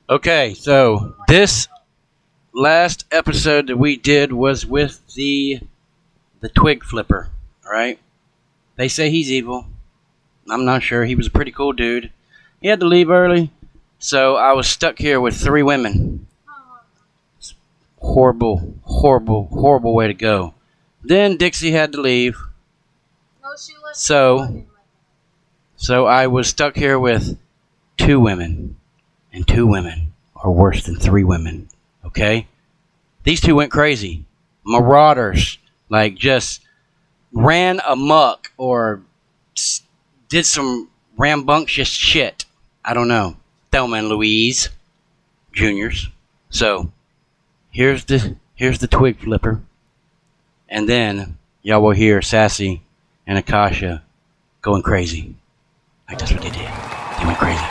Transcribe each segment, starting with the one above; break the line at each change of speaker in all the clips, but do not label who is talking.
Okay, so this last episode that we did was with the Twig flipper. All right, they say he's evil. I'm not sure. He was a pretty cool dude. He had to leave early, so I was stuck here with three women. Horrible, horrible, horrible way to go. Then Dixie had to leave, so I was stuck here with two women, and two women are worse than three women. Okay, these two went crazy, marauders, like just ran amok or did some rambunctious shit. I don't know. Thelma and Louise Juniors. So here's the Twig flipper, and then y'all will hear Sassy and Akasha going crazy. Like that's what they did. They went crazy.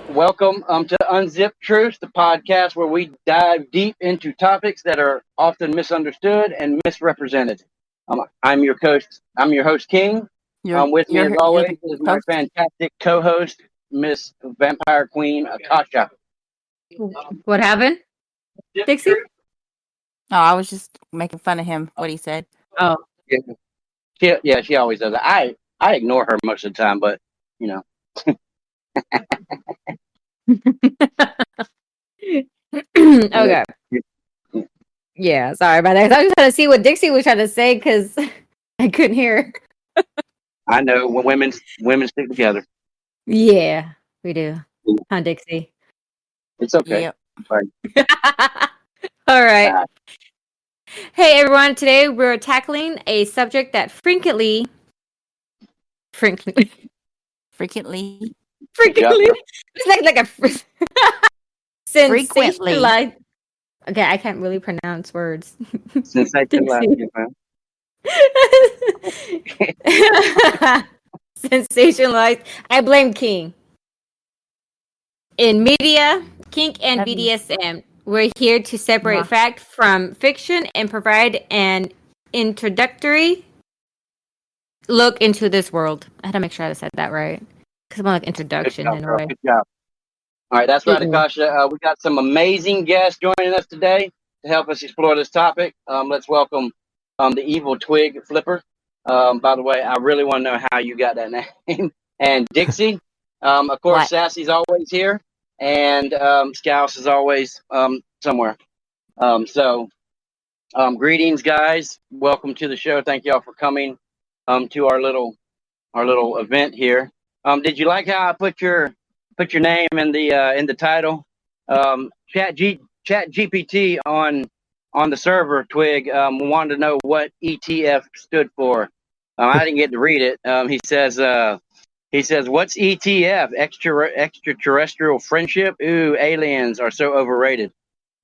Welcome to Unzip Truth, the podcast where we dive deep into topics that are often misunderstood and misrepresented. I'm your host King. With me as always is my fantastic co-host, Miss Vampire Queen Akasha.
What happened, Dixie?
Oh, I was just making fun of him. What he said.
Oh,
She always does that. I ignore her most of the time, but you know.
Okay. Yeah, sorry about that. I was just trying to see what Dixie was trying to say because I couldn't hear.
I know when women stick together.
Yeah, we do. Huh, Dixie?
It's okay.
Yep.
All right. Hey, everyone. Today we're tackling a subject that frequently.
Frequently.
It's like a
Frequently.
sensationalized. Okay, I can't really pronounce words.
Sensationalized.
Sensationalized. I blame King. In media, kink and BDSM, we're here to separate fact from fiction and provide an introductory look into this world. I had to make sure I said that right. Because I'm like introduction in a way.
Good job. All right, that's right, Akasha. We got some amazing guests joining us today to help us explore this topic. Let's welcome the evil Twig flipper. By the way, I really want to know how you got that name. And Dixie. Of course,
What?
Sassy's always here. And Scouse is always somewhere. Greetings, guys. Welcome to the show. Thank y'all for coming to our little event here. Did you like how I put your name in the title? Chat GPT on the server Twig wanted to know what ETF stood for. I didn't get to read it. He says, "What's ETF? Extraterrestrial friendship? Ooh, aliens are so overrated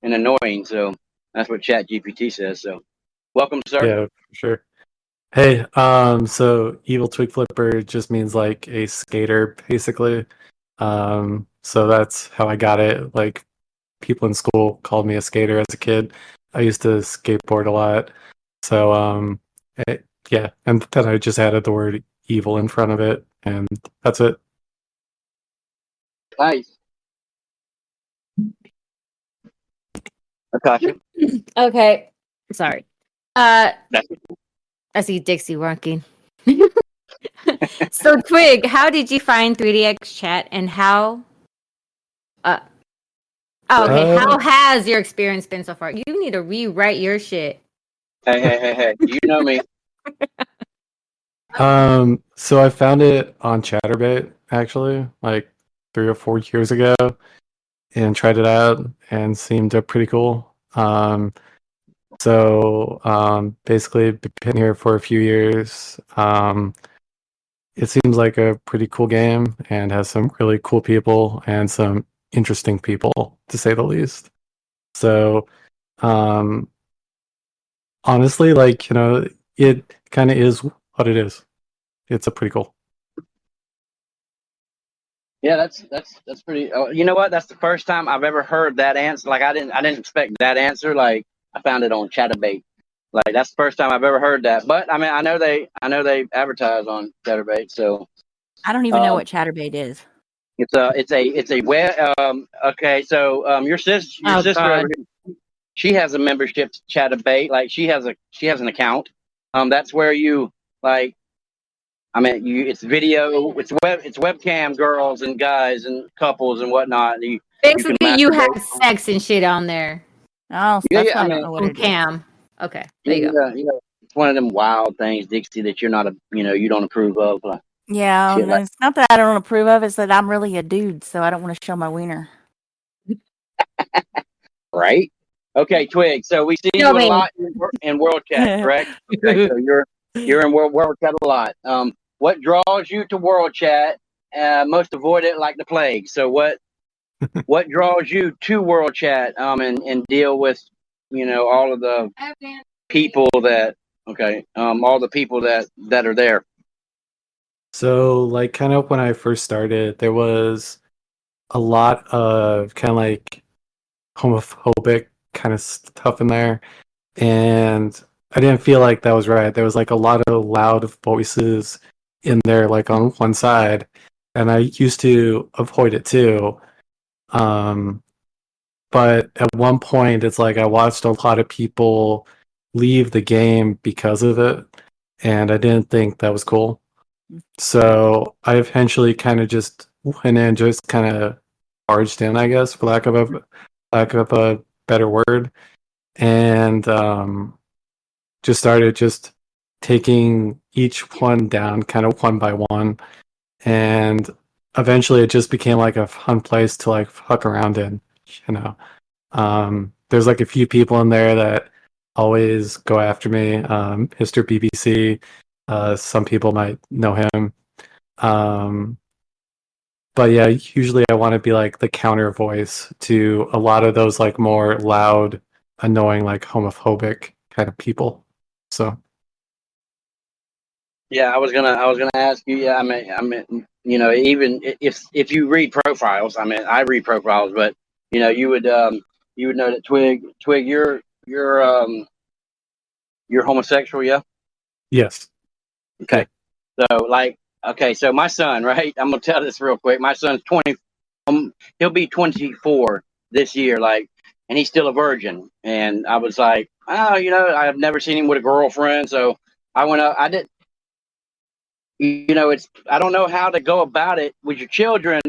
and annoying." So that's what Chat GPT says. So, welcome, sir.
Yeah, for sure. Hey, so evil twig flipper just means like a skater, basically. So that's how I got it. Like people in school called me a skater as a kid. I used to skateboard a lot. So yeah, and then I just added the word evil in front of it, and that's it.
Nice. Akasha.
Okay. Sorry. I see Dixie working. So Twig, how did you find 3DX chat and how how has your experience been so far? You need to rewrite your shit.
Hey. You know me.
So I found it on Chatterbait actually, like 3 or 4 years ago, and tried it out and seemed pretty cool. Basically been here for a few years. It seems like a pretty cool game and has some really cool people and some interesting people, to say the least. So, honestly, like, it kind of is what it is. It's a pretty cool.
Yeah, that's pretty. You know what? That's the first time I've ever heard that answer. Like I didn't expect that answer. Like I found it on Chatterbait. Like that's the first time I've ever heard that. But I mean, I know they advertise on Chatterbait. So
I don't even know
um,
what Chatterbait is.
it's a web. Okay, so your
Oh
sister over
God.
here, she has a membership to Chatterbait. Like she has an account. That's where you like. I mean, it's video, it's webcam girls and guys and couples and whatnot. You can
Basically, you have
masturbate.
sex and shit on there
Oh, so
Yeah,
that's
yeah. I
why I don't
mean,
know what
on
it is.
cam. Okay, there you go.
yeah. It's one of them wild things, Dixie, that you're not you don't approve of.
Yeah,
Shit
and
like
it's not that I don't approve of, it's that I'm really a dude, so I don't want to show my wiener.
right. Okay, Twig. So we see
No,
you a
man.
lot in World Chat, correct? Okay, so you're in World Chat a lot. What draws you to World Chat? Most avoid it like the plague. So what draws you to World Chat and deal with all of the people that all the people that are there.
So, like, kind of when I first started, there was a lot of kind of like homophobic kind of stuff in there, and I didn't feel like that was right. There was like a lot of loud voices in there, like on one side, and I used to avoid it too. Um, but at one point, it's like I watched a lot of people leave the game because of it, and I didn't think that was cool. So I eventually kind of just went in, just kind of barged in, I guess, for lack of a better word, and just started just taking each one down, kind of one by one, and eventually it just became like a fun place to like fuck around in, you know. There's like a few people in there that always go after me. Mr. BBC, some people might know him. Um, but yeah, usually I want to be like the counter voice to a lot of those like more loud, annoying, like homophobic kind of people. So
Yeah, I was gonna ask you. Yeah, I mean, even if you read profiles, I mean, I read profiles, but you would know that Twig, you're homosexual, yeah.
yes, yeah.
Okay, so like, okay, so my son, right? I'm gonna tell this real quick. My son's 20. He'll be 24 this year, like, and he's still a virgin. And I was like, oh, I've never seen him with a girlfriend, so I went up. I did. It's I don't know how to go about it with your children,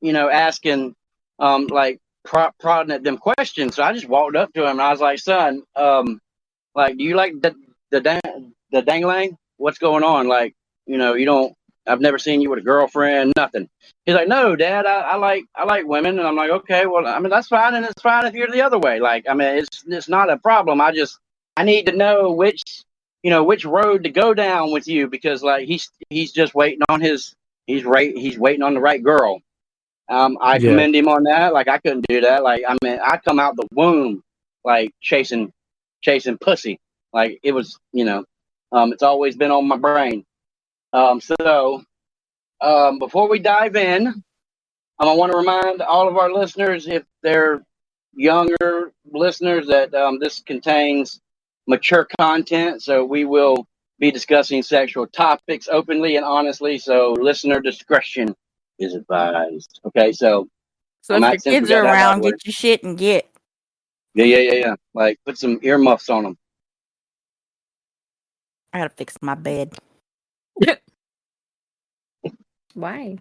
asking like prodding at them questions. So I just walked up to him and I was like, son, like, do you like the dangling? What's going on? Like, you don't. I've never seen you with a girlfriend. Nothing. He's like, no, Dad. I like women, and I'm like, okay, well, I mean, that's fine, and it's fine if you're the other way. Like, I mean, it's not a problem. I need to know which road to go down with you because like he's just waiting on he's waiting on the right girl. I
Yeah.
commend him on that. Like I couldn't do that. Like I mean, I come out the womb like chasing pussy. Like it was, it's always been on my brain. Before we dive in, I want to remind all of our listeners, if they're younger listeners, that this contains mature content. So we will be discussing sexual topics openly and honestly. So listener discretion is advised. Okay, so
So if your
since we
kids
got
are
that out of
around,
the way,
get your shit and get.
yeah. Like put some earmuffs on them.
I gotta fix my bed.
Why?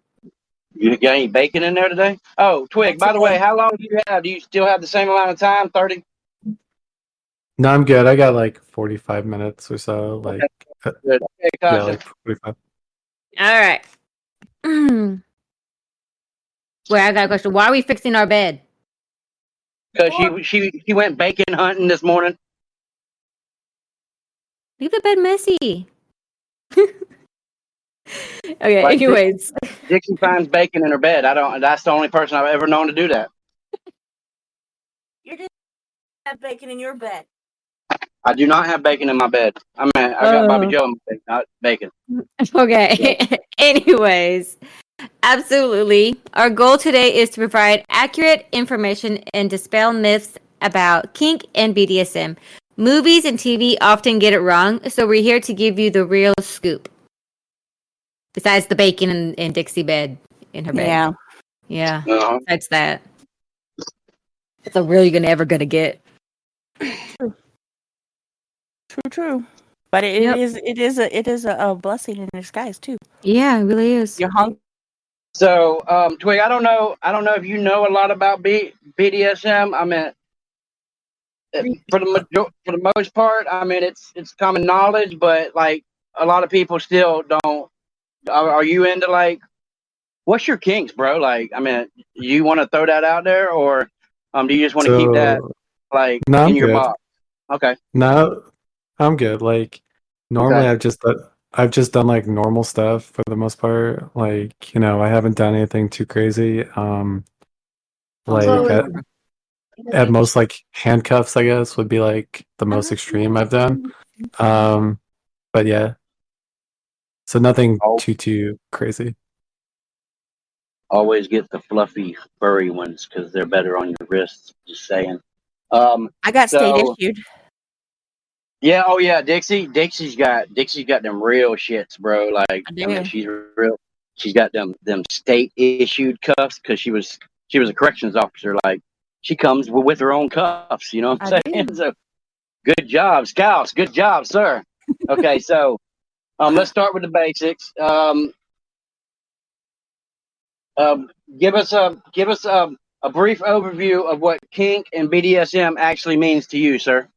You got any bacon in there today? Oh, Twig.
Not
By the way,
today.
how long do you have? Do you still have the same amount of time? 30.
No, I'm good. I got like 45 minutes or so.
Okay,
Like,
good. Okay,
yeah,
Kasha.
like 45.
All right. Wait, I got a question. Why are we fixing our bed?
Because she went bacon hunting this morning.
Leave the bed messy. Okay.
Like
Anyways,
Dixie finds bacon in her bed. I don't. That's the only person I've ever known to do that.
You just have bacon in your bed.
I do not have bacon in my bed. I mean, I got Bobby
oh,
Joe in my bed, not bacon. So,
okay. Anyways, Absolutely. Our goal today is to provide accurate information and dispel myths about kink and BDSM. Movies and TV often get it wrong, so we're here to give you the real scoop. Besides the bacon and Dixie bed in her bed.
Yeah.
Yeah.
Uh-huh.
That's that. That's a real you're ever gonna get.
True. But it
Yep.
is a blessing in disguise too.
Yeah, it really is.
You're hungry.
So, Twig, I don't know if you know a lot about BDSM. I mean, for the most part, I mean it's common knowledge, but like a lot of people still don't. Are you into like what's your kinks, bro? Like, I mean, you want to throw that out there, or do you just want to keep that
So
like
no,
in
I'm
your
good.
box? Okay.
No, I'm good. Like normally,
Okay.
I've just done like normal stuff for the most part. Like I haven't done anything too crazy. Like at most, like handcuffs, I guess would be like the most extreme I've done. But yeah, so nothing
Al-
too crazy.
Always get the fluffy, furry ones because they're better on your wrists. Just saying. Um.
I got state
So
issued.
yeah. Oh yeah. Dixie's got them real shits, bro. Like,
I
I mean,
do.
she's real. She's got them state issued cuffs because she was a corrections officer. Like, she comes with her own cuffs. You know what
I
I'm saying?
do.
So good job, Scouts. Good job, sir. Okay, so let's start with the basics. Um, give us a brief overview of what kink and BDSM actually means to you, sir.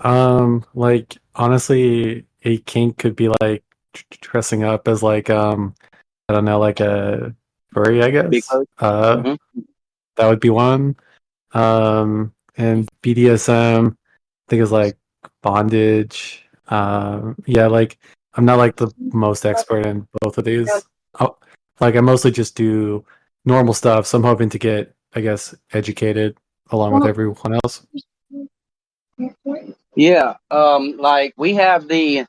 Like honestly, a kink could be like dressing up as like I don't know, like a furry, I
Big
guess.
hook. Hmm.
That would be one. And BDSM, I think is like bondage. Yeah, like I'm not like the most expert in both of these. Oh, like I mostly just do normal stuff, so I'm hoping to get, I guess, educated along with everyone else.
Yeah, like we have the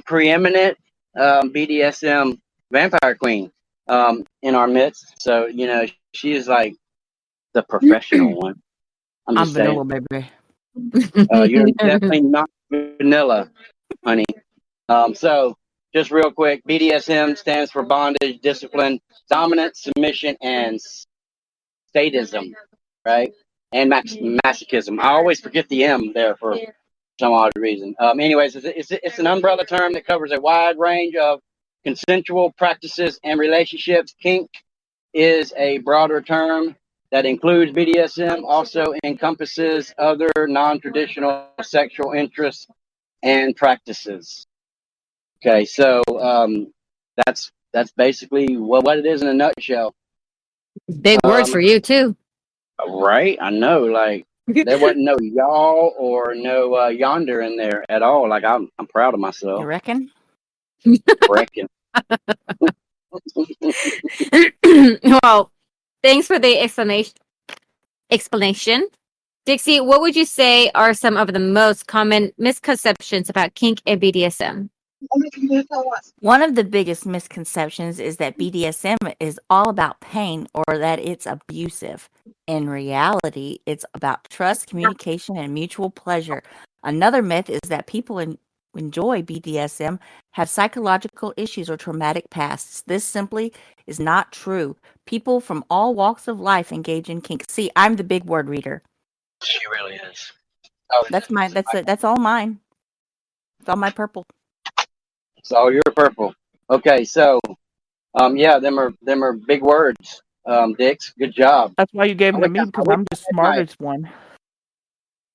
preeminent BDSM vampire queen in our midst. So she is like the professional one. I'm
I'm
just saying.
vanilla, baby.
You're definitely not vanilla, honey. So just real quick, BDSM stands for bondage, discipline, dominance, submission, and sadism, right? And masochism. I always forget the M there for some odd reason. Anyways, it's an umbrella term that covers a wide range of consensual practices and relationships. Kink is a broader term that includes BDSM, also encompasses other non-traditional sexual interests and practices. Okay, so that's basically what it is in a nutshell.
Big words
Um,
for you too.
right? I know, like there wasn't no y'all or no yonder in there at all. Like I'm proud of
You
myself.
reckon?
Reckon.
Well, thanks for the explanation. Dixie, what would you say are some of the most common misconceptions about kink and BDSM?
One of the biggest misconceptions is that BDSM is all about pain or that it's abusive. In reality, it's about trust, communication, and mutual pleasure. Another myth is that people enjoy BDSM have psychological issues or traumatic pasts. This simply is not true. People from all walks of life engage in kink. See, I'm the big word reader.
She really is. Oh,
That's all mine. It's all my purple.
so you're purple. Okay, so yeah, them are big words. Dix, good job.
That's why you gave
I
them to
wish
me
I
because
wish
I'm the
I had my
smartest one.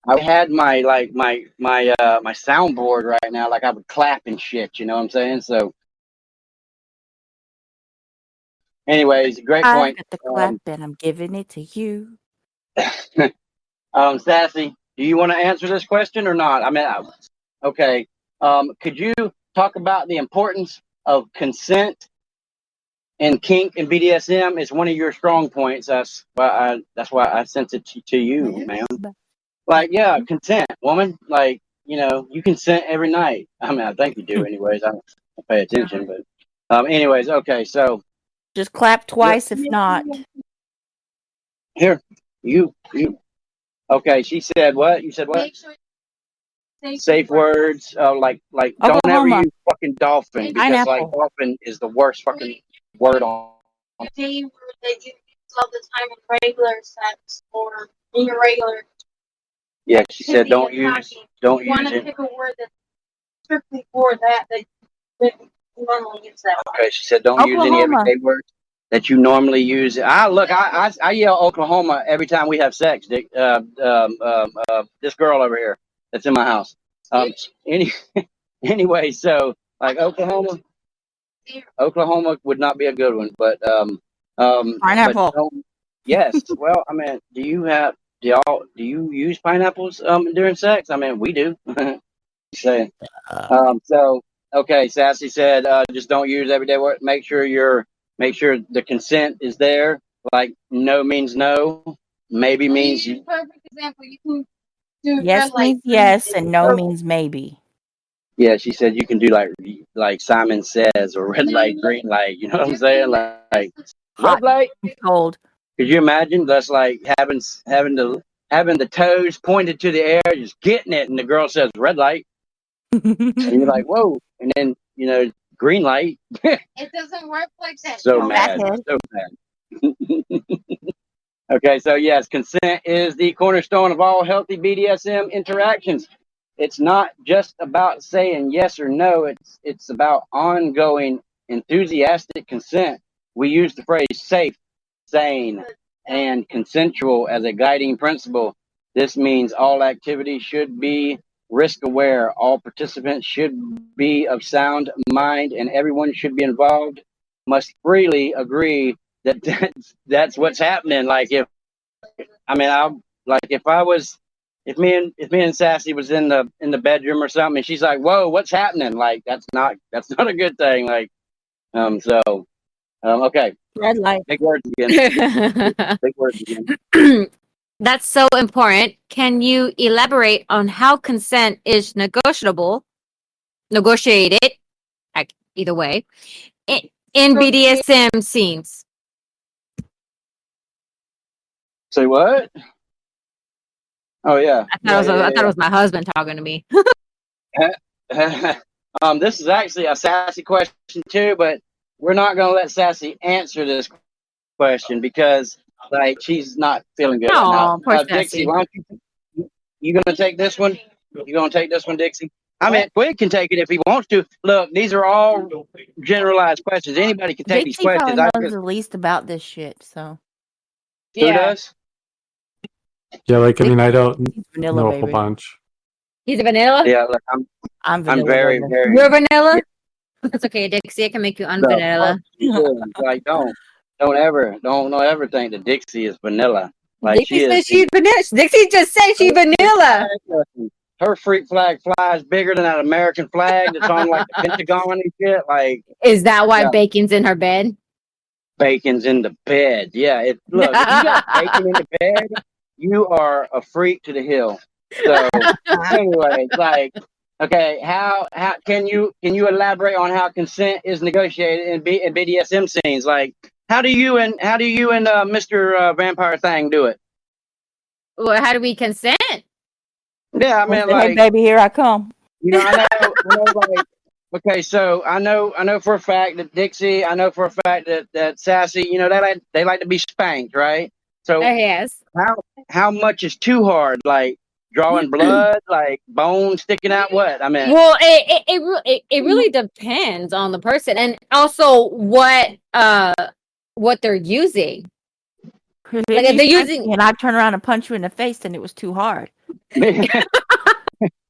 I had my like my soundboard right now, like I would clap and shit. You know what I'm saying? So, anyways, great
I've
point.
got the clap and I'm giving it to you.
Sassy, do you want to answer this question or not? I mean, okay. Could you talk about the importance of consent in kink and BDSM? Is one of your strong points. That's why I sent it to you, man. Like, yeah, consent, woman. Like, you consent every night. I mean, I think you do, anyways. I don't pay attention, but Anyways, okay, so
Just clap twice if not.
here, you. Okay, she said what? You said what?
Make sure
Safe words. Like don't ever
Oklahoma.
use fucking dolphin because like
Pineapple.
dolphin is the worst fucking word on.
the same word that you use all the time in regular sex or in your regular.
Yeah, she said
activity
don't
of
use
talking.
don't
You want
use
to
it.
pick a word that's strictly for that you normally use that.
Okay, she said don't use any
Oklahoma.
everyday words that you normally use. I yell Oklahoma every time we have sex. Dick. This girl over here that's in my house. Any anyway, so like Oklahoma would not be a good one, but
Pineapple.
yes. Well, I mean, do you use pineapples during sex? I mean, we do. Saying. So okay, Sassy said just don't use everyday word. Make sure the consent is there. Like no means no. Maybe means you.
Perfect example. You can do
Yes
red light,
means
green
yes,
light,
and no
purple.
means maybe.
Yeah, she said you can do like Simon Says or red light, green light. You know what I'm saying? Like
Hot
red light.
and cold.
Could you imagine? That's like having the toes pointed to the air, just getting it, and the girl says red light, and you're like, whoa, and then green light.
It doesn't work like that.
So
No.
mad,
Fathead.
so mad. Okay, so yes, consent is the cornerstone of all healthy BDSM interactions. It's not just about saying yes or no. It's about ongoing enthusiastic consent. We use the phrase safe, sane, and consensual as a guiding principle. This means all activity should be risk aware, all participants should be of sound mind, and everyone should be involved must freely agree that that's what's happening. Like I like if me and Sassy was in the bedroom or something, and she's like, "Whoa, what's happening?" Like that's not a good thing. Like okay,
Red light.
big words again. Big words again.
That's so important. Can you elaborate on how consent is negotiated, like either way, in BDSM scenes?
Say what? Oh yeah,
I thought it was my husband talking to me.
yeah. This is actually a Sassy question too, but we're not gonna let Sassy answer this question because like she's not feeling good right now.
Oh, poor
Dixie,
Sassy.
why don't you gonna take this one? You gonna take this one, Dixie? I mean, Twig can take it if he wants to. Look, these are all generalized questions. Anybody can take these
Dixie probably
questions.
knows the least about this shit, so
Who does?
Yeah, like I mean, I don't
he's vanilla,
know a whole
baby.
bunch.
He's a vanilla?
Yeah, look,
I'm vanilla.
I'm very,
baby.
very.
You're vanilla? That's okay, Dixie. I can make you
The
unvanilla.
fuck you doing? Like, don't ever think that Dixie is vanilla. Like
Dixie
she is.
said she's vanilla. Dixie just said she's vanilla.
Her freak flag flies bigger than that American flag that's on like the Pentagon and shit. Like
Is that why
yeah,
bacon's in her bed?
bacon's in the bed. Yeah, look, if you got bacon in the bed, you are a freak to the hill. So anyway, like okay, how can you elaborate on how consent is negotiated in BDSM scenes? Like how do you and Mr. Vampire Thing do it?
Well, how do we consent?
Yeah, I
Well,
mean
say, hey,
like
baby, here I come.
I know like okay, so I know for a fact that Dixie, I know for a fact that Sassy, they like to be spanked, right? So
Yes.
how much is too hard? Like drawing blood, like bones sticking out? What? I mean,
Well, it really depends on the person and also what they're using.
Because
Like
if
if
you
they're
punch
using
me and I turn around and punch you in the face, then it was too hard.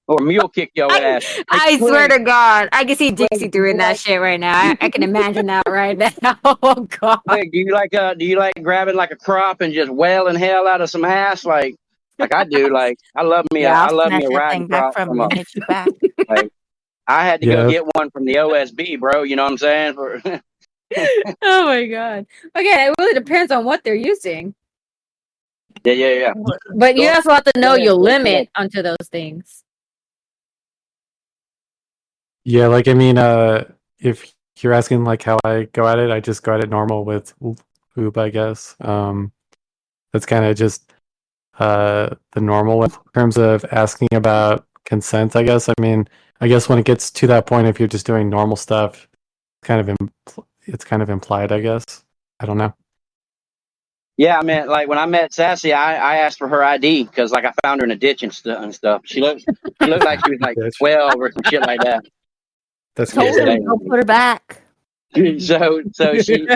or mule kick your ass.
I
Like,
swear to God, I can see
Twig,
Dixie doing that shit right now. I can imagine that right now. Oh God.
Twig, do you like grabbing like a crop and just wailing hell out of some ass like I do? Like
Yeah,
I
I'll
love me
snatch
a
that
riding
thing back
crop
from
from
you
a
and hit you back.
like I had to go
Yeah,
get one from the OSB, bro. You know what I'm saying?
Oh my God. Okay, it really depends on what they're using.
Yeah.
But you
Go
also have to know
ahead,
your
Twig, go
limit
ahead.
onto those things.
yeah, like I mean, if you're asking like how I go at it, I just go at it normal with lube, I guess. That's kind of just the normal in terms of asking about consent, I guess. I mean, I guess when it gets to that point, if you're just doing normal stuff, it's kind of implied, I guess. I don't know.
Yeah, I mean, like when I met Sassy, I asked for her ID because like I found her in a ditch and stuff. She looked like she was like
Bitch.
12 or some shit like that.
That's
Told
crazy.
him to go put her back.
So she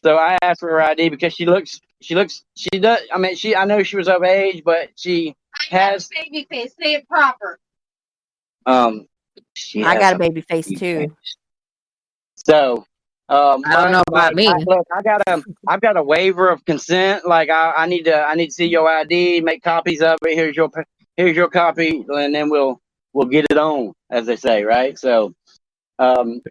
so I asked for her ID because she does. I mean, I know she was of age, but she has
baby face. Say it proper.
she
I
has
got a
a
baby face
baby
too.
face. So
I don't know about me.
look, I've got a waiver of consent. Like I need to see your ID, make copies of it. Here's your copy, and then we'll get it on, as they say, right? So um,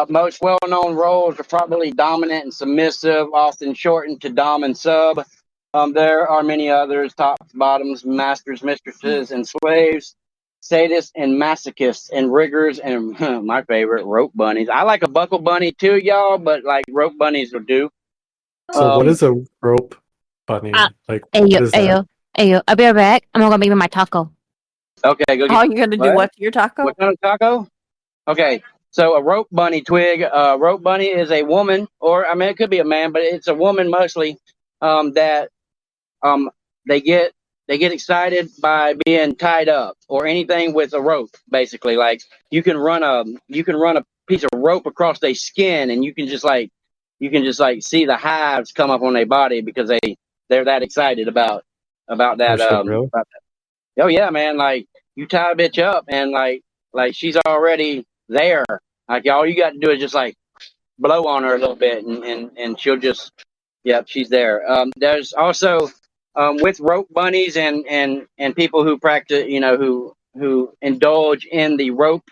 most well-known roles are probably dominant and submissive, often shortened to dom and sub. There are many others: tops, bottoms, masters, mistresses, and slaves, sadists and masochists, and riggers, and my favorite, rope bunnies. I like a buckle bunny too, y'all, but like rope bunnies will do.
So what is a rope bunny? Like,
Ayo,
what is that?
ayo, ayo. I'll be right back. I'm gonna make me my taco.
Okay, go get.
Oh, you're gonna do what to your taco?
What kind of taco? Okay, so a rope bunny, Twig. Rope bunny is a woman, or I mean, it could be a man, but it's a woman mostly. That um, they get excited by being tied up or anything with a rope. Basically, like you can run a piece of rope across their skin, and you can just like see the hives come up on their body because they're that excited about
Oh
that.
shit, really?
Oh yeah, man! Like you tie a bitch up, and like she's already there. Like all you got to do is just like blow on her a little bit, and she'll just, yep, she's there. There's also with rope bunnies and people who practice, who indulge in the rope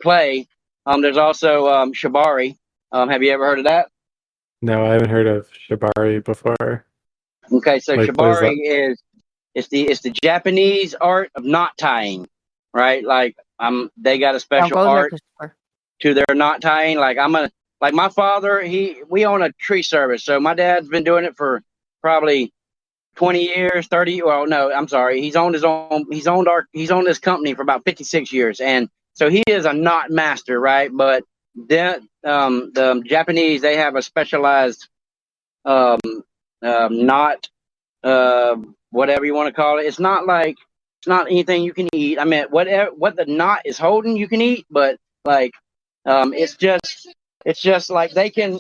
play. There's also shibari. Have you ever heard of that?
No, I haven't heard of shibari before.
Okay, so
Like, what is that?
shibari is it's the Japanese art of knot tying, right? Like they got a
Don't
special
go there,
art
Christopher.
to their knot tying. Like my father, we own a tree service, so my dad's been doing it for probably 20 years, 30. Well, no, I'm sorry. He's owned this company for about 56 years, and so he is a knot master, right? But then the Japanese, they have a specialized um, knot, uh, whatever you want to call it. It's not anything you can eat. I mean, what the knot is holding, you can eat, but like it's just like they can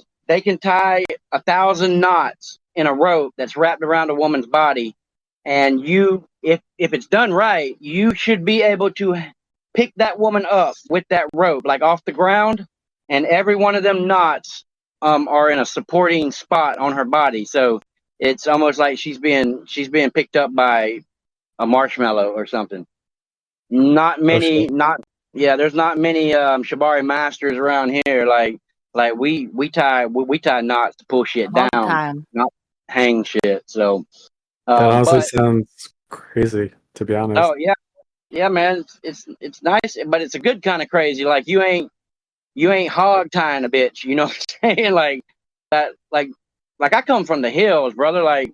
tie 1,000 knots in a rope that's wrapped around a woman's body, and if it's done right, you should be able to pick that woman up with that rope, like off the ground, and every one of them knots are in a supporting spot on her body. So it's almost like she's being picked up by a marshmallow or something. Not
Oh
many,
shit.
not yeah. There's not many shibari masters around here. Like we tie knots to pull shit
All the
down,
time.
not hang shit. So,
That honestly
but
sounds crazy, to be honest.
oh yeah, man. It's nice, but it's a good kind of crazy. Like you ain't hog tying a bitch. You know what I'm saying? Like that. Like I come from the hills, brother. Like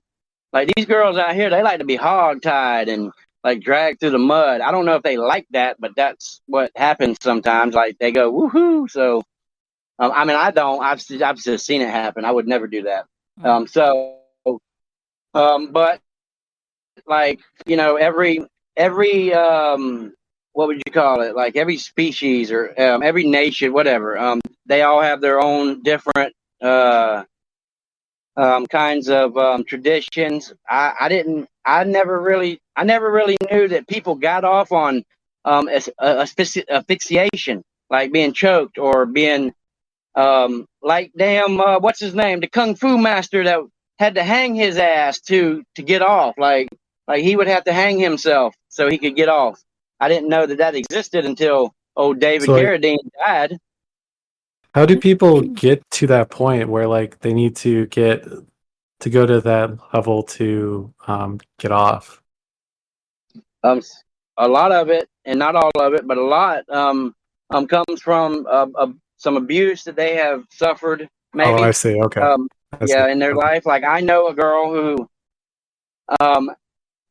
these girls out here, they like to be hog tied and like dragged through the mud. I don't know if they like that, but that's what happens sometimes. Like they go woohoo. So I mean, I don't. I've just seen it happen. I would never do that. So but like every what would you call it? Like every species or every nation, whatever. They all have their own different kinds of traditions. I never really knew that people got off on asphyxiation, like being choked or being like damn, what's his name, the kung fu master that had to hang his ass to get off. Like he would have to hang himself so he could get off. I didn't know that existed until old David
So like,
Carradine died.
how do people get to that point where like they need to go to that level to get off?
Um, a lot of it, and not all of it, but a lot comes from some abuse that they have suffered.
Oh,
Maybe
I see. Okay. I see.
in their
Okay.
life. Like I know a girl who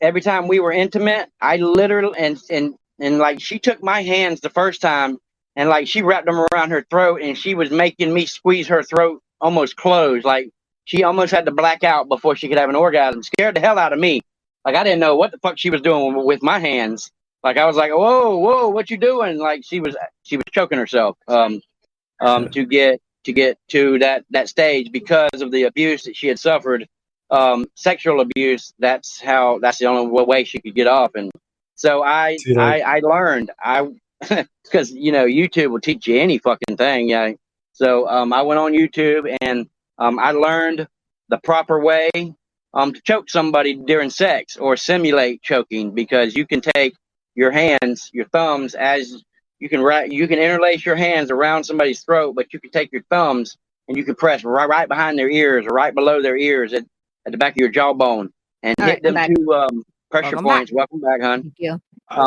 every time we were intimate, I literally and like she took my hands the first time and like she wrapped them around her throat and she was making me squeeze her throat almost closed. Like she almost had to black out before she could have an orgasm. Scared the hell out of me. Like I didn't know what the fuck she was doing with my hands. Like I was like, whoa, what you doing? Like she was choking herself
Yeah.
to get to that stage because of the abuse that she had suffered, sexual abuse. That's the only way she could get off. And so
See, like,
I learned because YouTube will teach you any fucking thing. Yeah. So I went on YouTube and I learned the proper way to choke somebody during sex or simulate choking, because you can take your hands, your thumbs, as you can interlace your hands around somebody's throat, but you can take your thumbs and you can press right behind their ears or right below their ears at the back of your jawbone and
All
hit
right, I'm
them
back.
two pressure
Welcome
points.
back.
Welcome back, hon.
Thank you.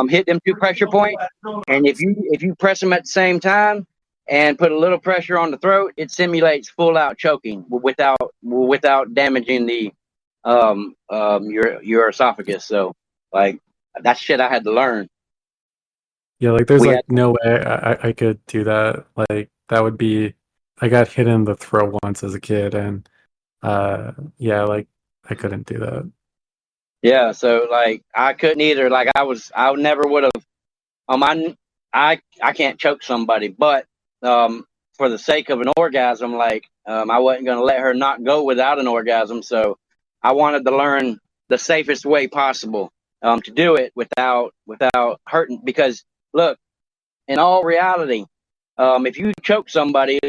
Hit them two pressure points, and if you press them at the same time and put a little pressure on the throat, it simulates full out choking without damaging the your esophagus. So like that's shit I had to learn.
yeah, like there's
We
like
had
no way I could do that. Like that would be, I got hit in the throat once as a kid, and yeah, like I couldn't do that.
Yeah, so like I couldn't either. Like I never would have. I can't choke somebody, but for the sake of an orgasm, like I wasn't gonna let her not go without an orgasm. So I wanted to learn the safest way possible to do it without hurting. Because look, in all reality, if you choke somebody,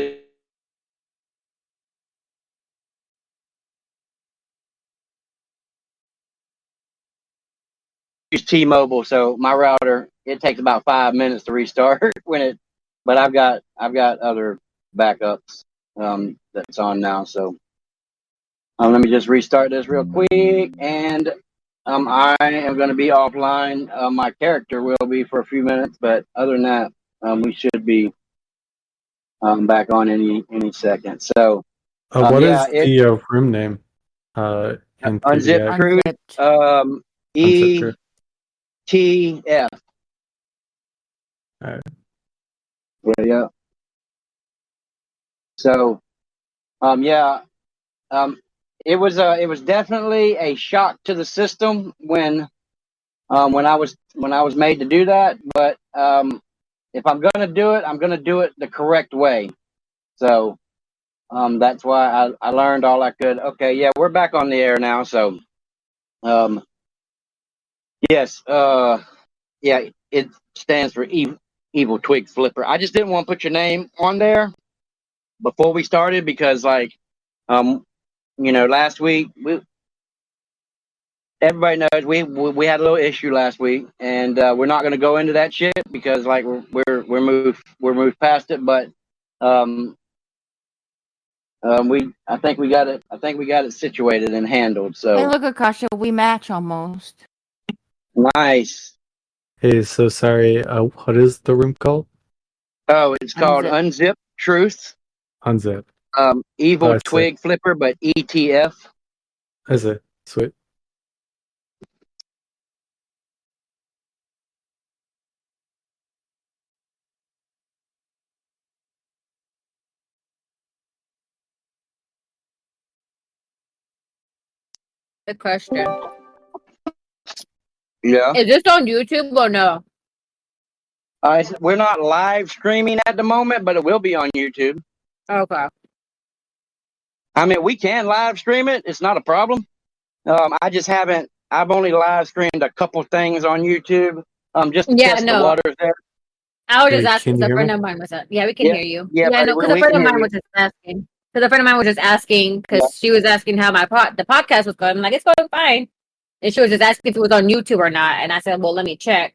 use T-Mobile, so my router it takes about 5 minutes to restart when it. But I've got other backups that's on now. So let me just restart this real quick, and I am going to be offline. My character will be for a few minutes, but other than that, we should be back on any second. So
What
yeah,
is
it
the room name? In
unzip
PVX,
truth.
Unzipped.
Unzip Truth.
ETF.
All right.
Yeah. So yeah. Um, it was definitely a shock to the system when I was made to do that. But if I'm gonna do it, I'm gonna do it the correct way. So that's why I learned all I could. Okay, yeah, we're back on the air now. So yes, yeah, it stands for evil Twig Flipper. I just didn't want to put your name on there before we started because like um last week everybody knows we had a little issue last week, and we're not going to go into that shit because like we're moved past it. But I think we got it situated and handled.
Hey,
So
look, Akasha, we match almost.
nice.
Hey, so sorry. What is the room called?
Oh, it's called
Unzip.
Unzip Truth.
Unzip. Oh,
Evil
I see.
Twig Flipper, but ETF.
I see. Sweet.
The question.
Yeah.
Is this on YouTube or no?
We're not live streaming at the moment, but it will be on YouTube.
Okay.
I mean, we can live stream it. It's not a problem. I just haven't. I've only live streamed a couple things on YouTube, just to
Yeah,
test the
no.
waters there.
I was just
Hey,
asking
can
because
you
a
hear
friend
me?
of mine was yeah, we can
Yeah,
hear you.
yeah,
Yeah,
buddy,
no, because a
we
friend
can
of
hear
mine
you.
was just asking. Because a friend of mine was just asking
Yeah,
because she was asking how the podcast was going. I'm like, it's going fine. And she was just asking if it was on YouTube or not. And I said, well, let me check.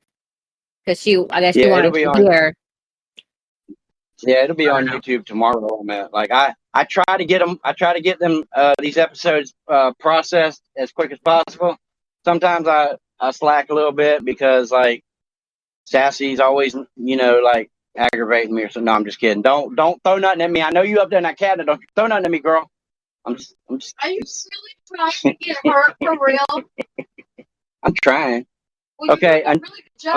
Because I guess she
yeah,
wanted to hear.
it'll be on YouTube tomorrow, man. Like I try to get them. I try to get them these episodes processed as quick as possible. Sometimes I slack a little bit because like Sassy's always, like aggravating me or something. No, I'm just kidding. Don't throw nothing at me. I know you up there in that cabinet. Don't throw nothing at me, girl. I'm just.
Are you really trying to get hurt for real?
I'm trying.
Well,
Okay,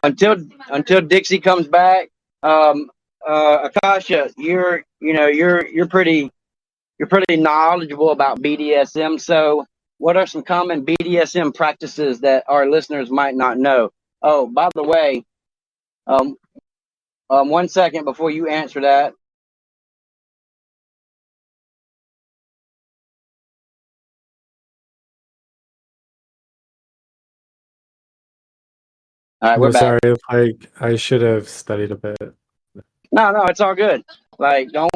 until Dixie comes back, Akasha, you're pretty knowledgeable about BDSM. So, what are some common BDSM practices that our listeners might not know? Oh, by the way, 1 second before you answer that. All right, we're
No,
back.
sorry. Like I should have studied a bit.
No, it's all good. Like, don't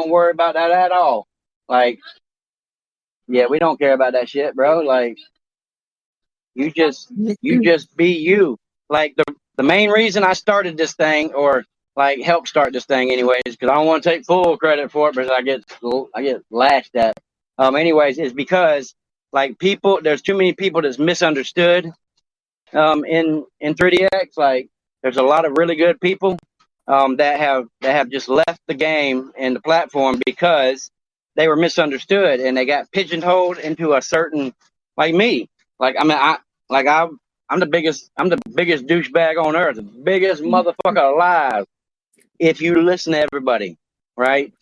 worry about that at all. Like, yeah, we don't care about that shit, bro. Like, you just be you. Like the main reason I started this thing, or like helped start this thing, anyways, because I don't want to take full credit for it, because I get lashed at. Anyways, is because like there's too many people that's misunderstood. In 3DX, like there's a lot of really good people that have just left the game and the platform because they were misunderstood and they got pigeonholed into a certain, like me. Like I mean, I'm the biggest douchebag on earth, the biggest motherfucker alive. If you listen to everybody, right?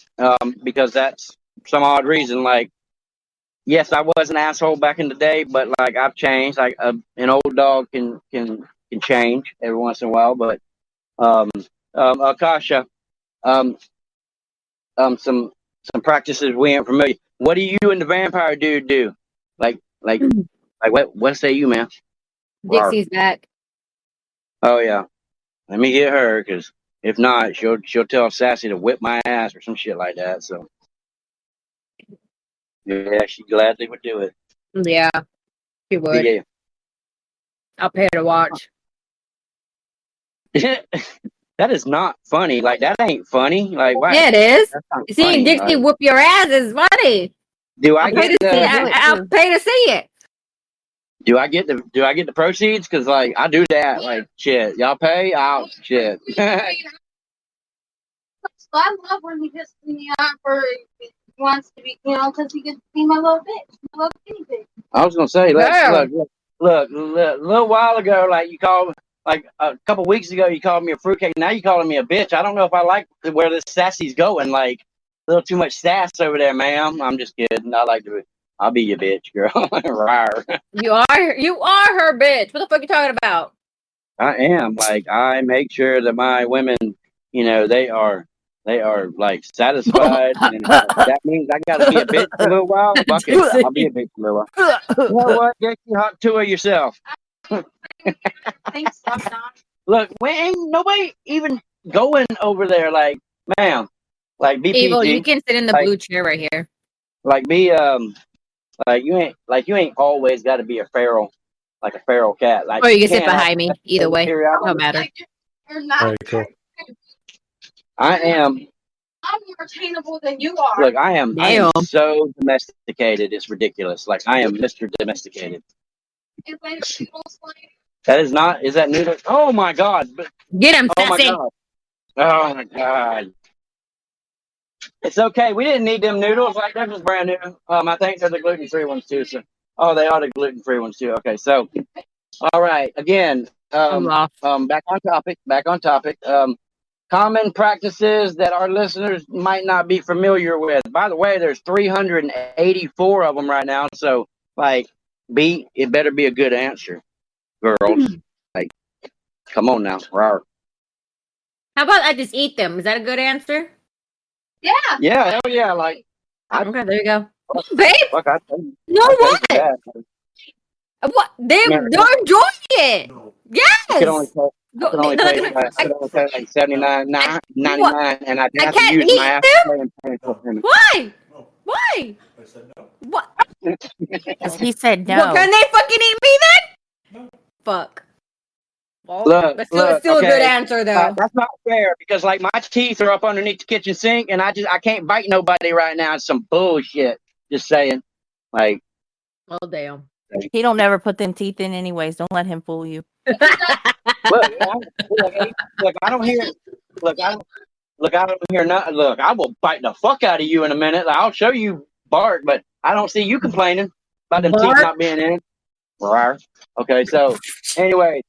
Because that's some odd reason. Like, yes, I was an asshole back in the day, but like I've changed. Like an old dog can change every once in a while. But Akasha, um, some practices we ain't familiar. What do you and the vampire dude do? Like what say you, man?
Dixie's back.
Oh yeah, let me get her, because if not, she'll tell Sassy to whip my ass or some shit like that. So yeah, she gladly would do it.
Yeah, she would.
Yeah.
I'll pay her to watch.
That is not funny. Like, that ain't funny. Like, why?
Yeah, it is.
That's not
Seeing
funny.
Dixie
Like,
whoop your ass is funny.
do I
I'll pay
get
to see it.
the
I'll pay to see it.
do I get the proceeds? Because like I do that. Like, shit, y'all pay? I'll shit.
I love when he pisses me off or he wants to be, because he gets to be my little bitch, my little guinea pig.
I was gonna say,
Girl.
look, a little while ago, like you called, like a couple weeks ago, you called me a fruitcake. Now you calling me a bitch. I don't know if I like where this sassy's going. Like, a little too much sass over there, ma'am. I'm just kidding. I'll be your bitch, girl. Rawr.
You are her bitch. What the fuck you talking about?
I am. Like, I make sure that my women, they are like satisfied, and that means I gotta be a bitch for a little while. Fuck it, I'll be a bitch for a little while. You know what? Get you hot to it yourself.
Thanks, Don.
Look, we ain't nobody even going over there. Like, ma'am, like be
Evil,
PG.
you can sit in the
Like,
blue chair right here.
like be like you ain't always got to be a feral, like a feral cat. Like,
Or you can sit
have
behind me. Either way,
periodically.
don't matter.
You're not.
All right, cool.
I am.
I'm more attainable than you are.
Look, I am
Damn.
so domesticated. It's ridiculous. Like, I am Mr. Domesticated.
Is that noodles like?
That is not. Is that noodle? Oh my god!
Get him,
Oh my
Sassy.
god! Oh my god! It's okay. We didn't need them noodles. Like, they're just brand new. I think they're the gluten-free ones too. So, oh, they are the gluten-free ones too. Okay, so, all right. Again,
I'm lost.
back on topic. Back on topic. Common practices that our listeners might not be familiar with. By the way, there's 384 of them right now. So, like, it better be a good answer, girls. Like, come on now. Rawr.
How about I just eat them? Is that a good answer?
Yeah.
Yeah, hell yeah. Like,
Okay, there you go. Oh, babe,
fuck, I tell you.
no
I
what?
take that.
What? They're
Yeah.
enjoying it. Yes.
I could only
Go-
pay
look,
like $79.99,
What?
and I'd
I
have to
can't
use
eat
my Apple
them?
Pay and pay for them.
Why? Why? What?
Because he said
Well,
no.
can they fucking eat me then? Fuck. Well,
Look,
it's still a good
okay.
answer though.
That's not fair, because like my teeth are up underneath the kitchen sink, and I can't bite nobody right now. It's some bullshit. Just saying. Like,
Oh damn.
He don't never put them teeth in anyways. Don't let him fool you.
Look, I don't hear. Look, I don't hear nothing. Look, I will bite the fuck out of you in a minute. I'll show you bark, but I don't see you complaining about them teeth
Bark?
not being in. Rawr. Okay, so anyway,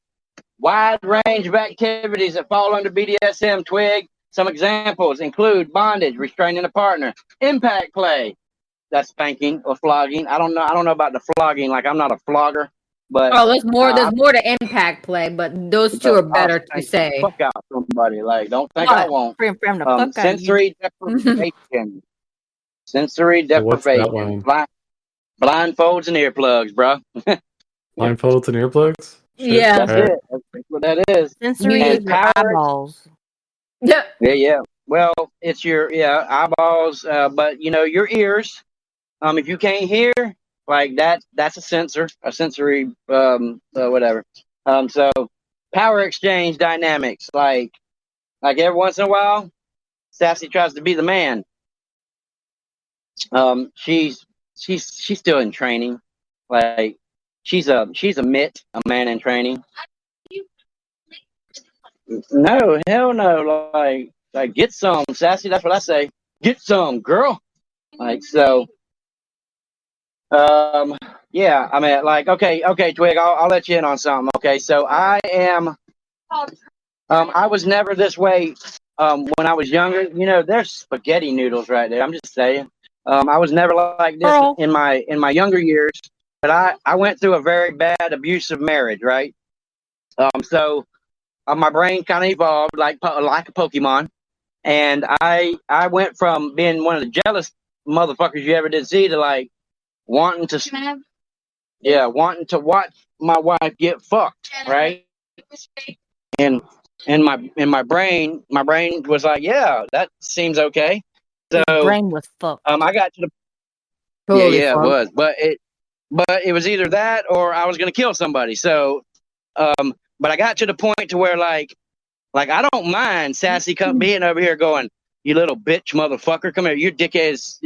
wide range of activities that fall under BDSM. Twig. Some examples include bondage, restraining a partner, impact play. That's spanking or flogging. I don't know. I don't know about the flogging. Like I'm not a flogger, but
Oh, there's more. There's more to impact play, but those two are
I'll
better to
spank the
say.
fuck out somebody. Like don't think I
What?
won't.
From the fuck out of you.
Sensory deprivation. Sensory
So what's that
deprivation.
one?
Blindfolds and earplugs, bro.
Blindfolds and earplugs? Shit.
Yeah.
That's
Alright.
it. That's what that is.
Sensory
Yeah.
is your eyeballs.
Yeah.
Yeah. Well, it's your eyeballs, but you know your ears. If you can't hear, like that's a sensory, whatever. So power exchange dynamics, like every once in a while, Sassy tries to be the man. She's still in training, like she's a mitt, a man in training. No, hell no, like get some, Sassy. That's what I say. Get some, girl. Like so. Yeah, I mean, like, okay, Twig, I'll let you in on something. Okay, so I am, I was never this way, when I was younger. You know, there's spaghetti noodles right there. I'm just saying. I was never like this
Girl.
in my younger years, but I went through a very bad abusive marriage, right? So my brain kind of evolved like a Pokemon, and I went from being one of the jealous motherfuckers you ever did see to like wanting to wanting to watch my wife get fucked, right? And my brain was like, yeah, that seems okay.
His
So
brain was fucked.
I got to the
Totally
it
fucked.
was, but it was either that or I was gonna kill somebody. So but I got to the point to where like I don't mind Sassy being over here going, you little bitch motherfucker, come here. Your dick is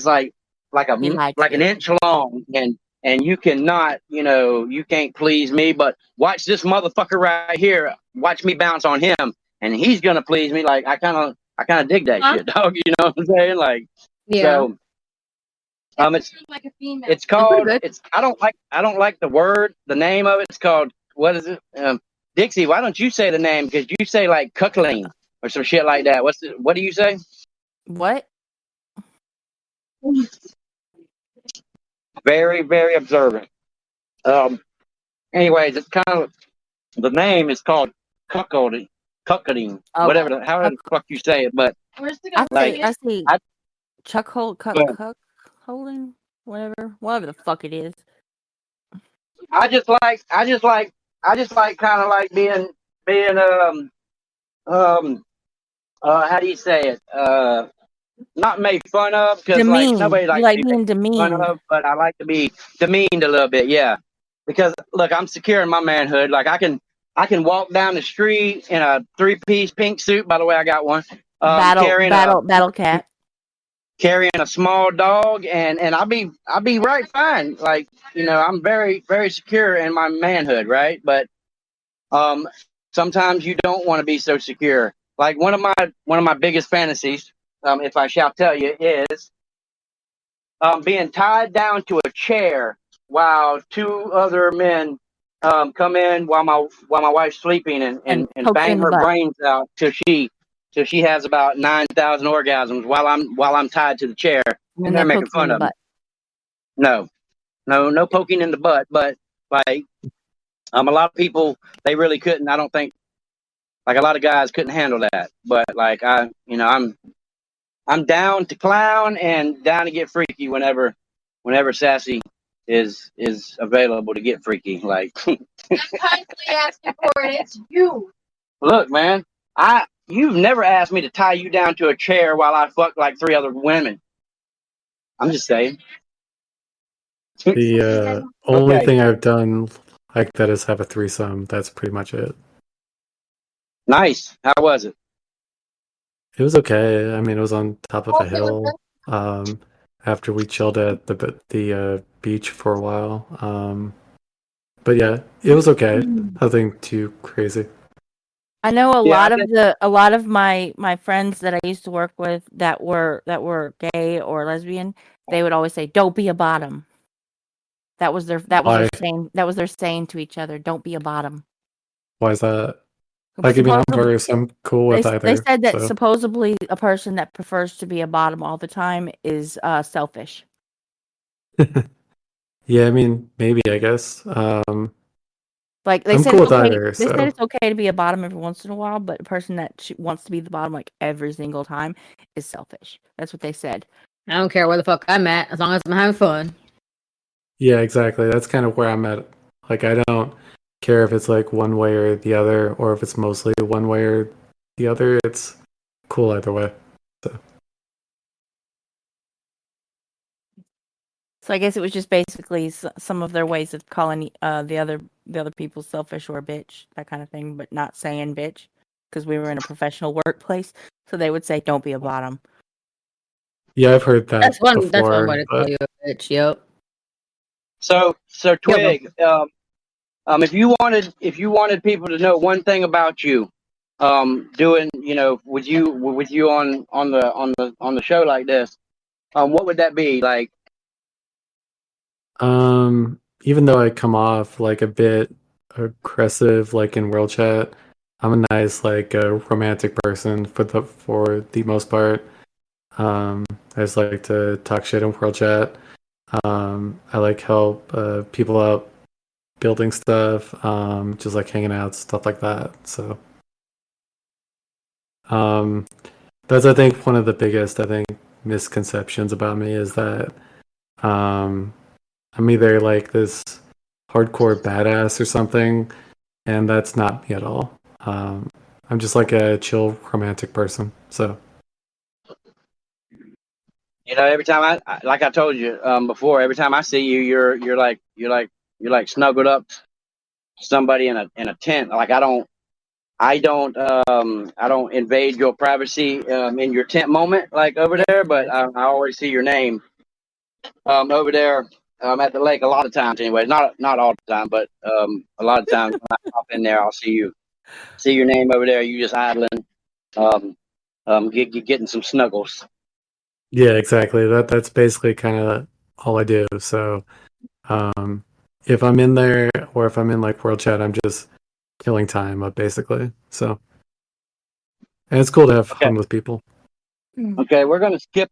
like
He likes
like an
it.
inch long, and you cannot, you can't please me. But watch this motherfucker right here. Watch me bounce on him, and he's gonna please me. Like I kind of dig that shit, dog. You know what I'm saying? Like
Yeah.
so.
like a female.
It's called.
good.
It's I don't like the word. The name of it. It's called. What is it? Dixie, why don't you say the name? Because you say like cuckling or some shit like that. What do you say?
What?
Very, very observant. Anyways, it's kind of the name is called cuckolding,
Oh,
whatever. However the fuck you say it, but
Where's the
I
guy?
say, I see.
I-
Chuck Holt, Cuck holding, whatever the fuck it is.
I just like kind of like being how do you say it? Not made fun of because like
Demeaned.
nobody
You
likes
like
to be
being
made fun
demeaned.
of, but I like to be demeaned a little bit, yeah. Because look, I'm secure in my manhood. Like I can walk down the street in a 3-piece pink suit. By the way, I got one.
Battle cat.
Carrying a small dog, and I'll be right fine. Like I'm very very secure in my manhood, right? But um, sometimes you don't want to be so secure. Like one of my biggest fantasies, if I shall tell you, is being tied down to a chair while 2 other men come in while my wife's sleeping and
poke
bang
in the
her
butt.
brains out till she has about 9,000 orgasms while I'm tied to the chair and
And
they're
they
making
poke you in
fun
the
of me.
butt.
No poking in the butt, but like a lot of people they really couldn't. I don't think like a lot of guys couldn't handle that, but like I'm down to clown and down to get freaky whenever Sassy is available to get freaky. Like,
I'm constantly asking for it. It's you.
look, man, you've never asked me to tie you down to a chair while I fuck like 3 other women. I'm just saying.
The only
Okay.
thing I've done like that is have a threesome. That's pretty much it.
Nice. How was it?
It was okay. I mean, it was on top of a hill. After we chilled at the beach for a while. But yeah, it was okay. Nothing too crazy.
I know a
Yeah,
lot of my friends that I used to work with that were gay or lesbian, they would always say, "Don't be a bottom." That was their
Why?
saying. That was their saying to each other. Don't be a bottom.
Why is that? Like, I mean, I'm verse. I'm cool with
They
either.
said that
So
supposedly a person that prefers to be a bottom all the time is selfish.
yeah, I mean, maybe I guess.
Like they
I'm
said,
cool
it's
with
okay.
either.
They said
So
it's okay to be a bottom every once in a while, but a person that wants to be the bottom like every single time is selfish. That's what they said.
I don't care where the fuck I'm at as long as I'm having fun.
yeah, exactly. That's kind of where I'm at. Like, I don't care if it's like one way or the other, or if it's mostly one way or the other. It's cool either way. So
So I guess it was just basically some of their ways of calling the other people selfish or a bitch, that kind of thing, but not saying bitch because we were in a professional workplace. So they would say, "Don't be a bottom."
yeah, I've heard that
That's one
before.
way to call
But
you a bitch. Yep.
So
Yeah, bro.
Twig, if you wanted people to know one thing about you, doing with you on the show like this, what would that be like?
even though I come off like a bit aggressive, like in world chat, I'm a nice like romantic person for the most part. I just like to talk shit in world chat. I like help people out building stuff, just like hanging out, stuff like that. So um, that's I think one of the biggest misconceptions about me is that um, I'm either like this hardcore badass or something, and that's not me at all. I'm just like a chill romantic person. So
Every time like I told you before, every time I see you, you're like snuggled up to somebody in a tent. Like I don't invade your privacy in your tent moment like over
Yes,
there,
he
but
does.
I always see your name over there at the lake a lot of times. Anyway, not all the time, but a lot of times when I pop in there, I'll see your name over there. You just idling, getting some snuggles.
yeah, exactly. That's basically kind of all I do. So if I'm in there or if I'm in like world chat, I'm just killing time up basically. So and it's cool to have
Okay.
fun with people.
Okay, we're gonna skip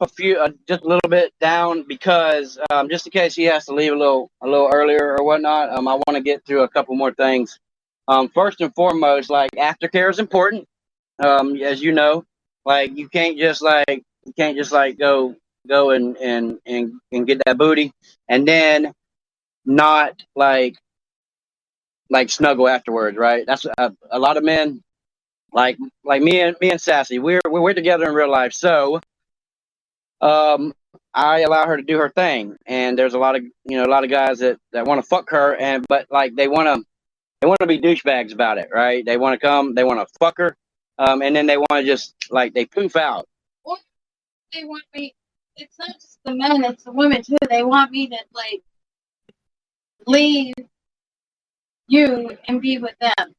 just a little bit down because just in case he has to leave a little earlier or whatnot, I want to get through a couple more things. First and foremost, like aftercare is important. As you know, like you can't just go and get that booty and then not like snuggle afterwards, right? That's a lot of men like me and Sassy. We're together in real life, so um, I allow her to do her thing, and there's a lot of guys that want to fuck her, but like they want to be douchebags about it, right? They want to come, they want to fuck her, and then they want to just like they poof out.
Or they want me. It's not just the men; it's the women too. They want me to like leave you and be with them.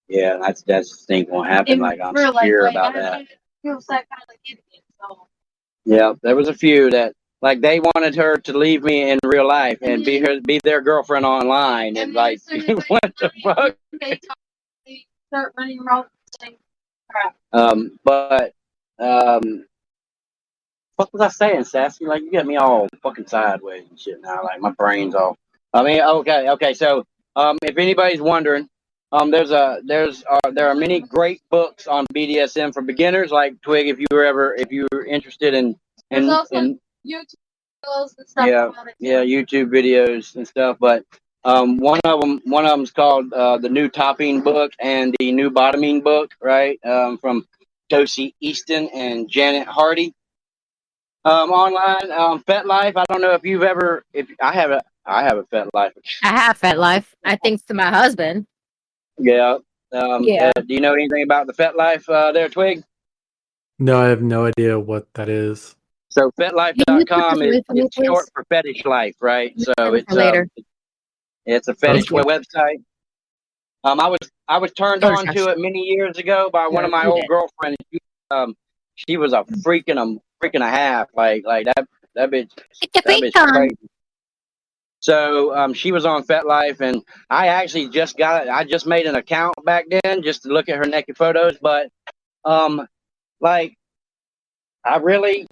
Yeah, that's the thing gonna happen.
In
Like I'm
real life,
secure
like
about
I
that.
feel psychotic idiot. So
Yeah, there was a few that like they wanted her to leave me in real life and be their girlfriend online, and like what the fuck?
They start running around saying crap.
But what was I saying, Sassy? Like you get me all fucking sideways and shit now. Like my brain's all. I mean, okay. So, if anybody's wondering, there are many great books on BDSM for beginners. Like Twig, if you were interested in
There's
in
also
in
YouTube videos and stuff
yeah
about it too.
yeah YouTube videos and stuff. But one of them's called the New Topping Book and the New Bottoming Book, right? From Josie Easton and Janet Hardy. Online, FetLife. I don't know if you've ever. If I have a FetLife.
I have fat life. I thanks to my husband.
Yeah.
Yeah.
Do you know anything about the FetLife there, Twig?
No, I have no idea what that is.
So
Can you put this
FetLife.com is
away from me,
short
please?
for fetish life, right? So
Save it for later.
It's a
Sounds
fetish
good.
website. I was turned on to it many years ago by one of my old girlfriends. She was a freak and a half. Like that bitch. That bitch was crazy. So she was on FetLife, and I actually just got it. I just made an account back then just to look at her naked photos. But like I really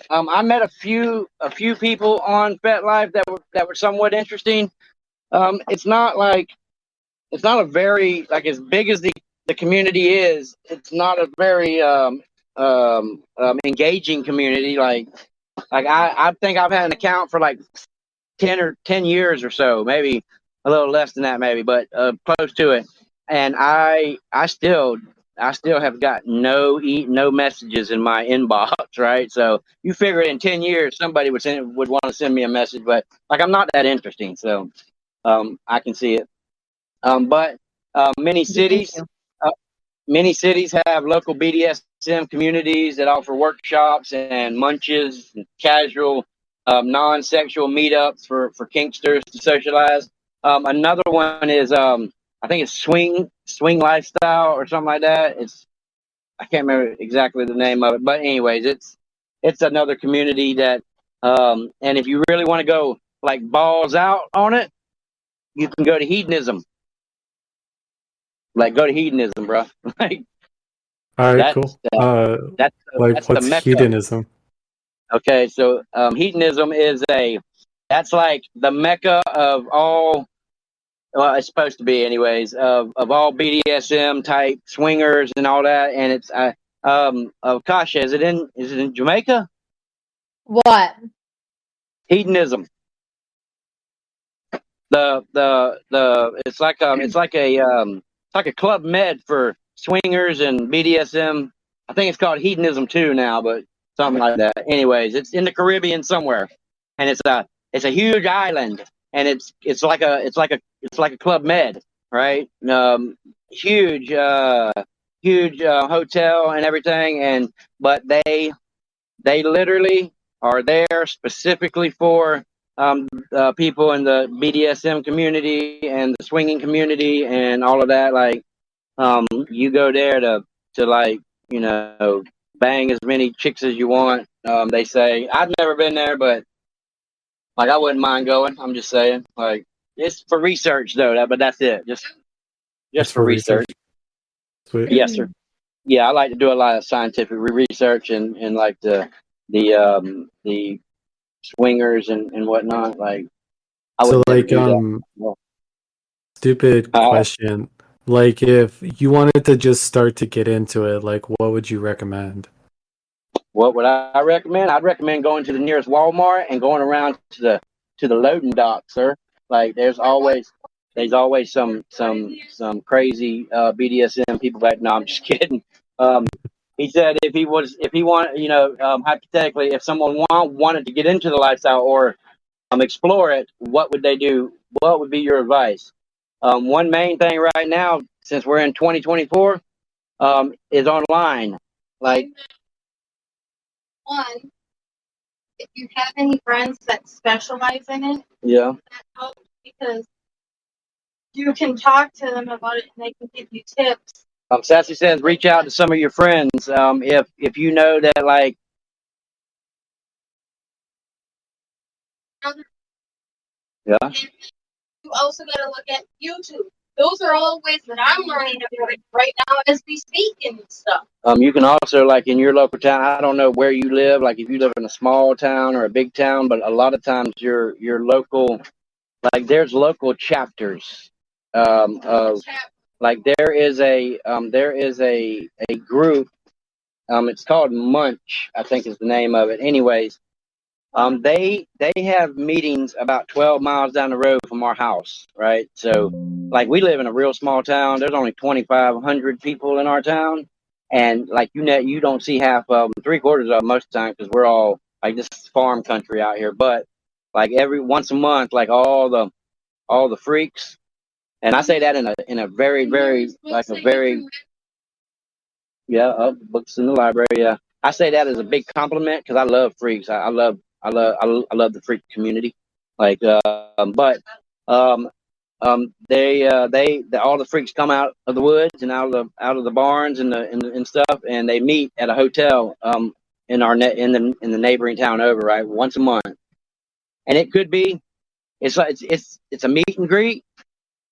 I met a few people on FetLife that were somewhat interesting. It's not a very, like, as big as the community is. It's not a very engaging community. Like I think I've had an account for like 10 years or so, maybe a little less than that, maybe, but close to it. And I still have got no messages in my inbox, right? So you figure in 10 years somebody would want to send me a message, but like I'm not that interesting, so I can see it. But many cities have local BDSM communities that offer workshops and munches, and casual, non-sexual meetups for kinksters to socialize. Another one is I think it's swing lifestyle or something like that. I can't remember exactly the name of it, but anyways, it's another community that and if you really want to go like balls out on it, you can go to hedonism. Like, go to hedonism, bro. Like
All right,
that's
cool.
that's
Like,
that's the
what's
mecca.
hedonism?
Okay, so hedonism is that's like the mecca of all. Well, it's supposed to be, anyways, of all BDSM type swingers and all that. And it's Akasha, is it in Jamaica?
What?
Hedonism. It's like a Club Med for swingers and BDSM. I think it's called Hedonism 2 now, but something like that. Anyways, it's in the Caribbean somewhere, and it's a huge island, and it's like a Club Med, right? Huge hotel and everything, but they literally are there specifically for people in the BDSM community and the swinging community and all of that. Like, you go there to like, bang as many chicks as you want. They say I've never been there, but like I wouldn't mind going. I'm just saying, like, it's for research though. But that's it. Just
It's
for
for
research.
Sweet.
Yes, sir. Yeah, I like to do a lot of scientific research and like the swingers and whatnot. Like, I
So,
would never
like,
do that. Well,
stupid question. Like, if you wanted to just start to get into it, like, what would you recommend?
what would I recommend? I'd recommend going to the nearest Walmart and going around to the loading dock, sir. Like, there's always some crazy BDSM people back. No, I'm just kidding. He said if he wanted, hypothetically, if someone wanted to get into the lifestyle or explore it, what would they do? What would be your advice? One main thing right now, since we're in 2024, is online. Like,
One, if you have any friends that specialize in it,
yeah.
that helps because you can talk to them about it and they can give you tips.
Sassy says reach out to some of your friends. If you know that, like, yeah.
And you also got to look at YouTube. Those are all ways that I'm learning about it right now as we speak and stuff.
You can also, like, in your local town, I don't know where you live, like if you live in a small town or a big town, but a lot of times your local, like, there's local chapters of, like, there is a group, it's called Munch, I think is the name of it. Anyways, they have meetings about 12 miles down the road from our house, right? So, like, we live in a real small town. There's only 2,500 people in our town, and like, you don't see half of them, 3/4 of them most of the time, because we're all like, this is farm country out here. But like every once a month, like all the freaks, and I say that in a very, very, like, a very, yeah, books in the library. Yeah, I say that as a big compliment because I love freaks. I love the freak community. Like, but all the freaks come out of the woods and out of the barns and stuff, and they meet at a hotel in the neighboring town over, right, once a month. And it could be it's a meet and greet,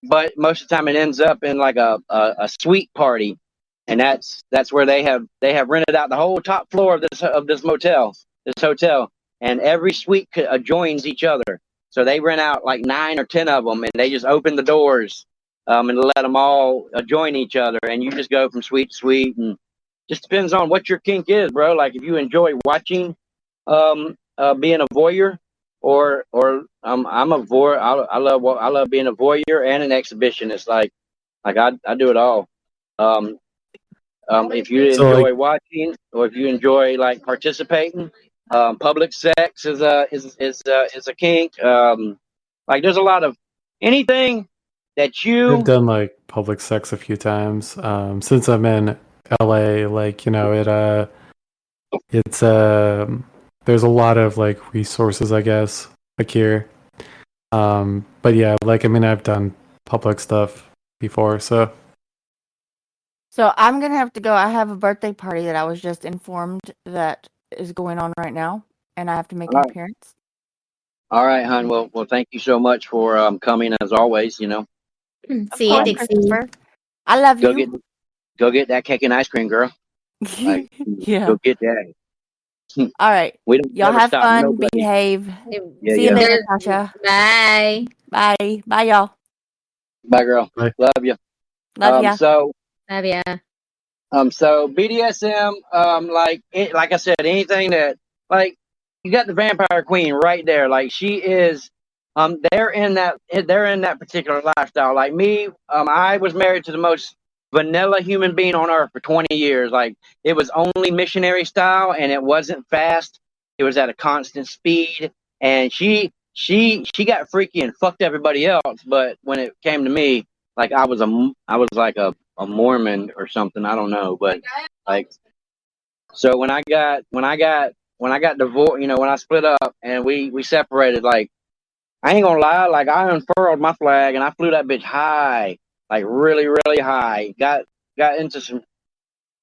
but most of the time it ends up in like a suite party, and that's where they have rented out the whole top floor of this hotel, and every suite adjoins each other. So they rent out like 9 or 10 of them, and they just open the doors and let them all join each other, and you just go from suite to suite, and just depends on what your kink is, bro. Like if you enjoy watching, being a voyeur, or I'm a voyeur. I love being a voyeur and an exhibitionist. Like I do it all. If you
So,
enjoy watching, or if you enjoy like participating, public sex is a kink. Like there's a lot of anything that
I've
you.
done like public sex a few times. Since I'm in LA, like, it's there's a lot of like resources, I guess, like here. But yeah, like, I mean, I've done public stuff before, so
So I'm gonna have to go. I have a birthday party that I was just informed that is going on right now, and I have to make an appearance.
All right, hon. Well, thank you so much for coming as always.
See you,
Of course,
Dixie.
Christopher. I love
Go
you.
get that cake and ice cream, girl. Like,
Yeah.
go get that.
All right.
We don't
Y'all
never
have
stop
fun.
nobody.
Behave.
Yeah,
See you
yeah.
later, Tasha.
Bye.
Bye. Bye, y'all.
Bye, girl.
Bye.
Love you.
Love ya.
Love ya.
So BDSM, like I said, anything that, like, you got the vampire queen right there. Like she is, they're in that particular lifestyle. Like me, I was married to the most vanilla human being on earth for 20 years. Like it was only missionary style, and it wasn't fast. It was at a constant speed, and she got freaky and fucked everybody else. But when it came to me, like I was like a Mormon or something. I don't know, but like, so when I got divorced, when I split up and we separated, like I ain't gonna lie, like I unfurled my flag and I flew that bitch high, like really really high. Got into some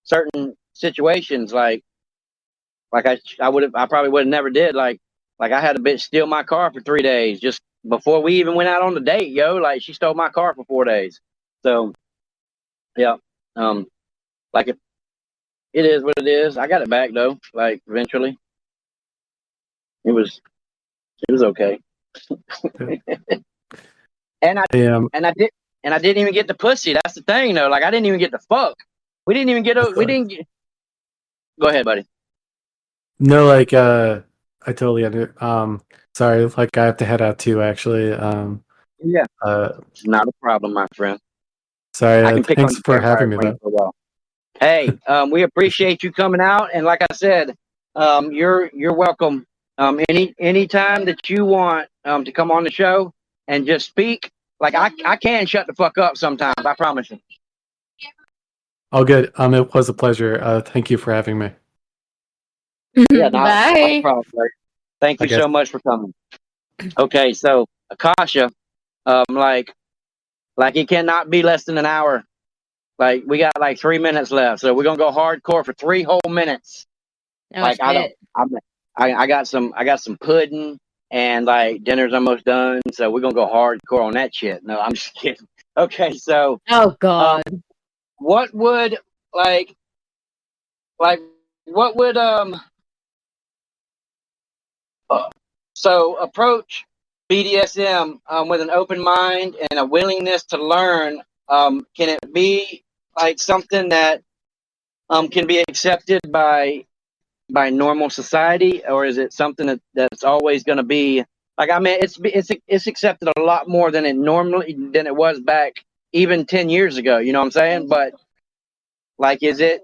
certain situations, like I probably would have never did. Like I had a bitch steal my car for 3 days just before we even went out on the date, yo. Like she stole my car for 4 days. So yeah, like it is what it is. I got it back though. Like eventually, it was okay. and I
yeah,
and I didn't even get the pussy. That's the thing though. Like I didn't even get the fuck. We didn't even get. We didn't get. Go ahead, buddy.
no, like, I totally sorry, like I have to head out too, actually.
Yeah, it's not a problem, my friend.
Sorry,
I can pick on
thanks
the
for
vampire
having me
queen
though.
for a while. Hey, we appreciate you coming out, and like I said, you're welcome. Any time that you want to come on the show and just speak, like I can shut the fuck up sometimes. I promise you.
All good. It was a pleasure. Thank you for having me.
Yeah, not a
Bye.
problem. Like, thank
I
you
guess.
so much for coming. Okay, so Akasha, like it cannot be less than an hour. Like we got like 3 minutes left, so we're gonna go hardcore for 3 whole minutes.
Oh,
Like
shit.
I got some pudding, and like dinner's almost done, so we're gonna go hardcore on that shit. No, I'm just kidding. Okay, so
Oh, God.
what would like what would so approach BDSM with an open mind and a willingness to learn? Can it be like something that can be accepted by normal society, or is it something that's always going to be like? I mean, it's accepted a lot more than it was back even 10 years ago. You know what I'm saying? But like, is it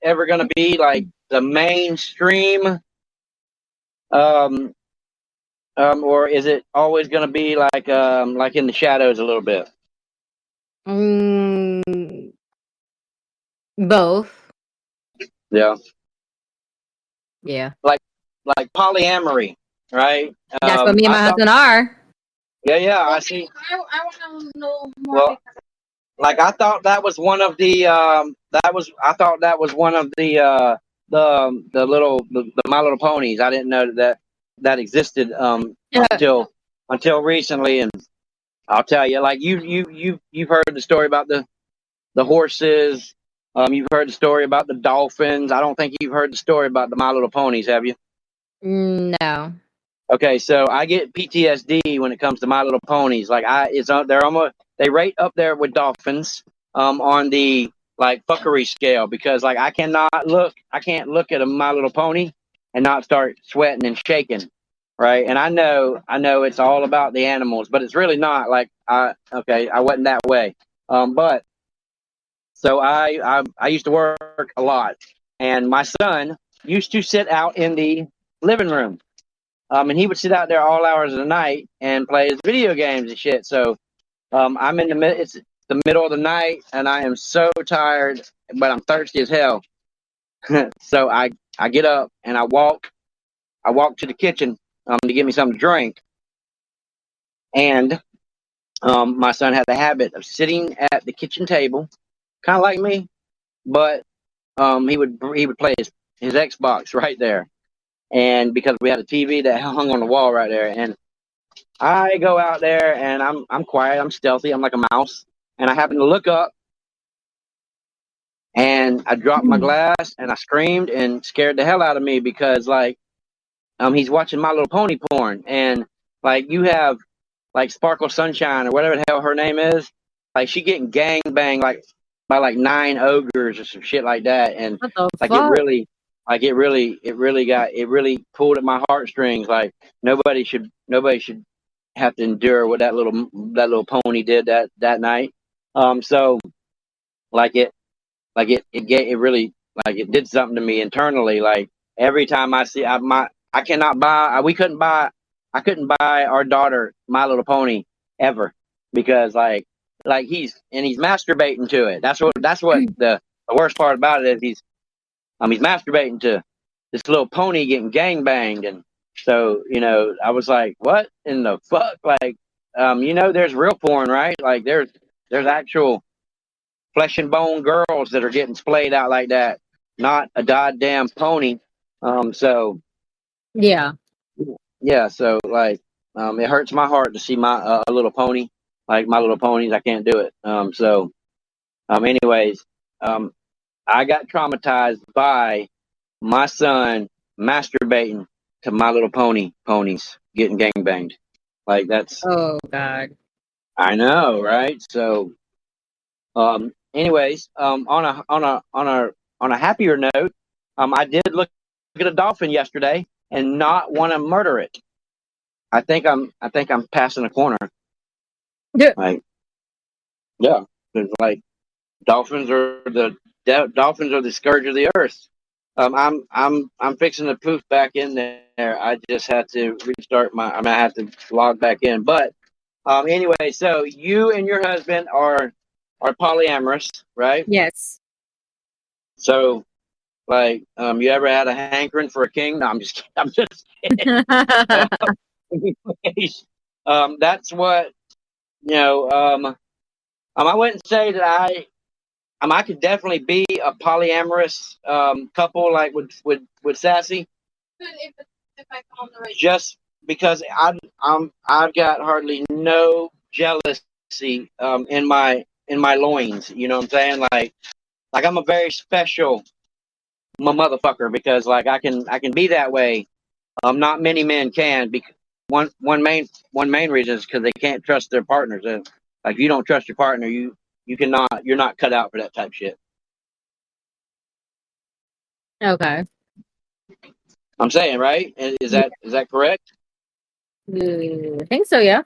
ever going to be like the mainstream? Um, or is it always going to be like in the shadows a little bit?
Both.
Yeah,
Yeah.
like polyamory, right?
That's what me and my husband are.
Yeah, I see.
I want to know more.
Well, like I thought that was one of the I thought that was one of the My Little Ponies. I didn't know that existed until recently. And I'll tell you, like you've heard the story about the horses. You've heard the story about the dolphins. I don't think you've heard the story about the My Little Ponies, have you?
No.
Okay, so I get PTSD when it comes to My Little Ponies. Like they rate up there with dolphins on the like fuckery scale, because like I can't look at a My Little Pony and not start sweating and shaking, right? And I know it's all about the animals, but it's really not. Like I wasn't that way, but so I used to work a lot, and my son used to sit out in the living room. And he would sit out there all hours of the night and play his video games and shit. So I'm in it's the middle of the night, and I am so tired, but I'm thirsty as hell. So I get up and I walk to the kitchen to get me something to drink. And my son had the habit of sitting at the kitchen table, kind of like me, but he would play his Xbox right there. And because we had a TV that hung on the wall right there, and I go out there and I'm quiet, I'm stealthy, I'm like a mouse, and I happen to look up and I dropped my glass and I screamed and scared the hell out of me, because like he's watching My Little Pony porn, and like you have like Sparkle Sunshine or whatever the hell her name is, like she getting gang banged like by like 9 ogres or some shit like that, and
What the
like
fuck?
it really pulled at my heartstrings. Like nobody should have to endure what that little pony did that night. So like it really, like it did something to me internally. Like every time I see I cannot buy I couldn't buy our daughter My Little Pony ever, because like he's masturbating to it. That's what the worst part about it is. He's masturbating to this little pony getting gang banged. And so I was like, what in the fuck? Like there's real porn, right? Like there's actual flesh and bone girls that are getting splayed out like that, not a goddamn pony. So
Yeah.
yeah, so like it hurts my heart to see my little pony, like My Little Ponies. I can't do it. Anyways, I got traumatized by my son masturbating to My Little ponies getting gangbanged. Like that's,
Oh God.
I know, right? So anyways, on a happier note, I did look at a dolphin yesterday and not want to murder it. I think I'm passing a corner.
Yeah.
Like, yeah, it's like dolphins are the scourge of the earth. I'm fixing to poof back in there. I just had to restart I have to log back in. But anyway, so you and your husband are polyamorous, right?
Yes.
So like, you ever had a hankering for a king? No, I'm just kidding. I'm just kidding. Anyways, that's what I wouldn't say that I could definitely be a polyamorous couple, like with Sassy.
If I call the right.
Just because I've got hardly no jealousy in my loins. You know what I'm saying? Like I'm a very special motherfucker, because like I can be that way. Not many men can. Because one main reason is because they can't trust their partners. And like if you don't trust your partner, you're not cut out for that type of shit.
Okay.
I'm saying, right? Is that correct?
I think so. Yeah.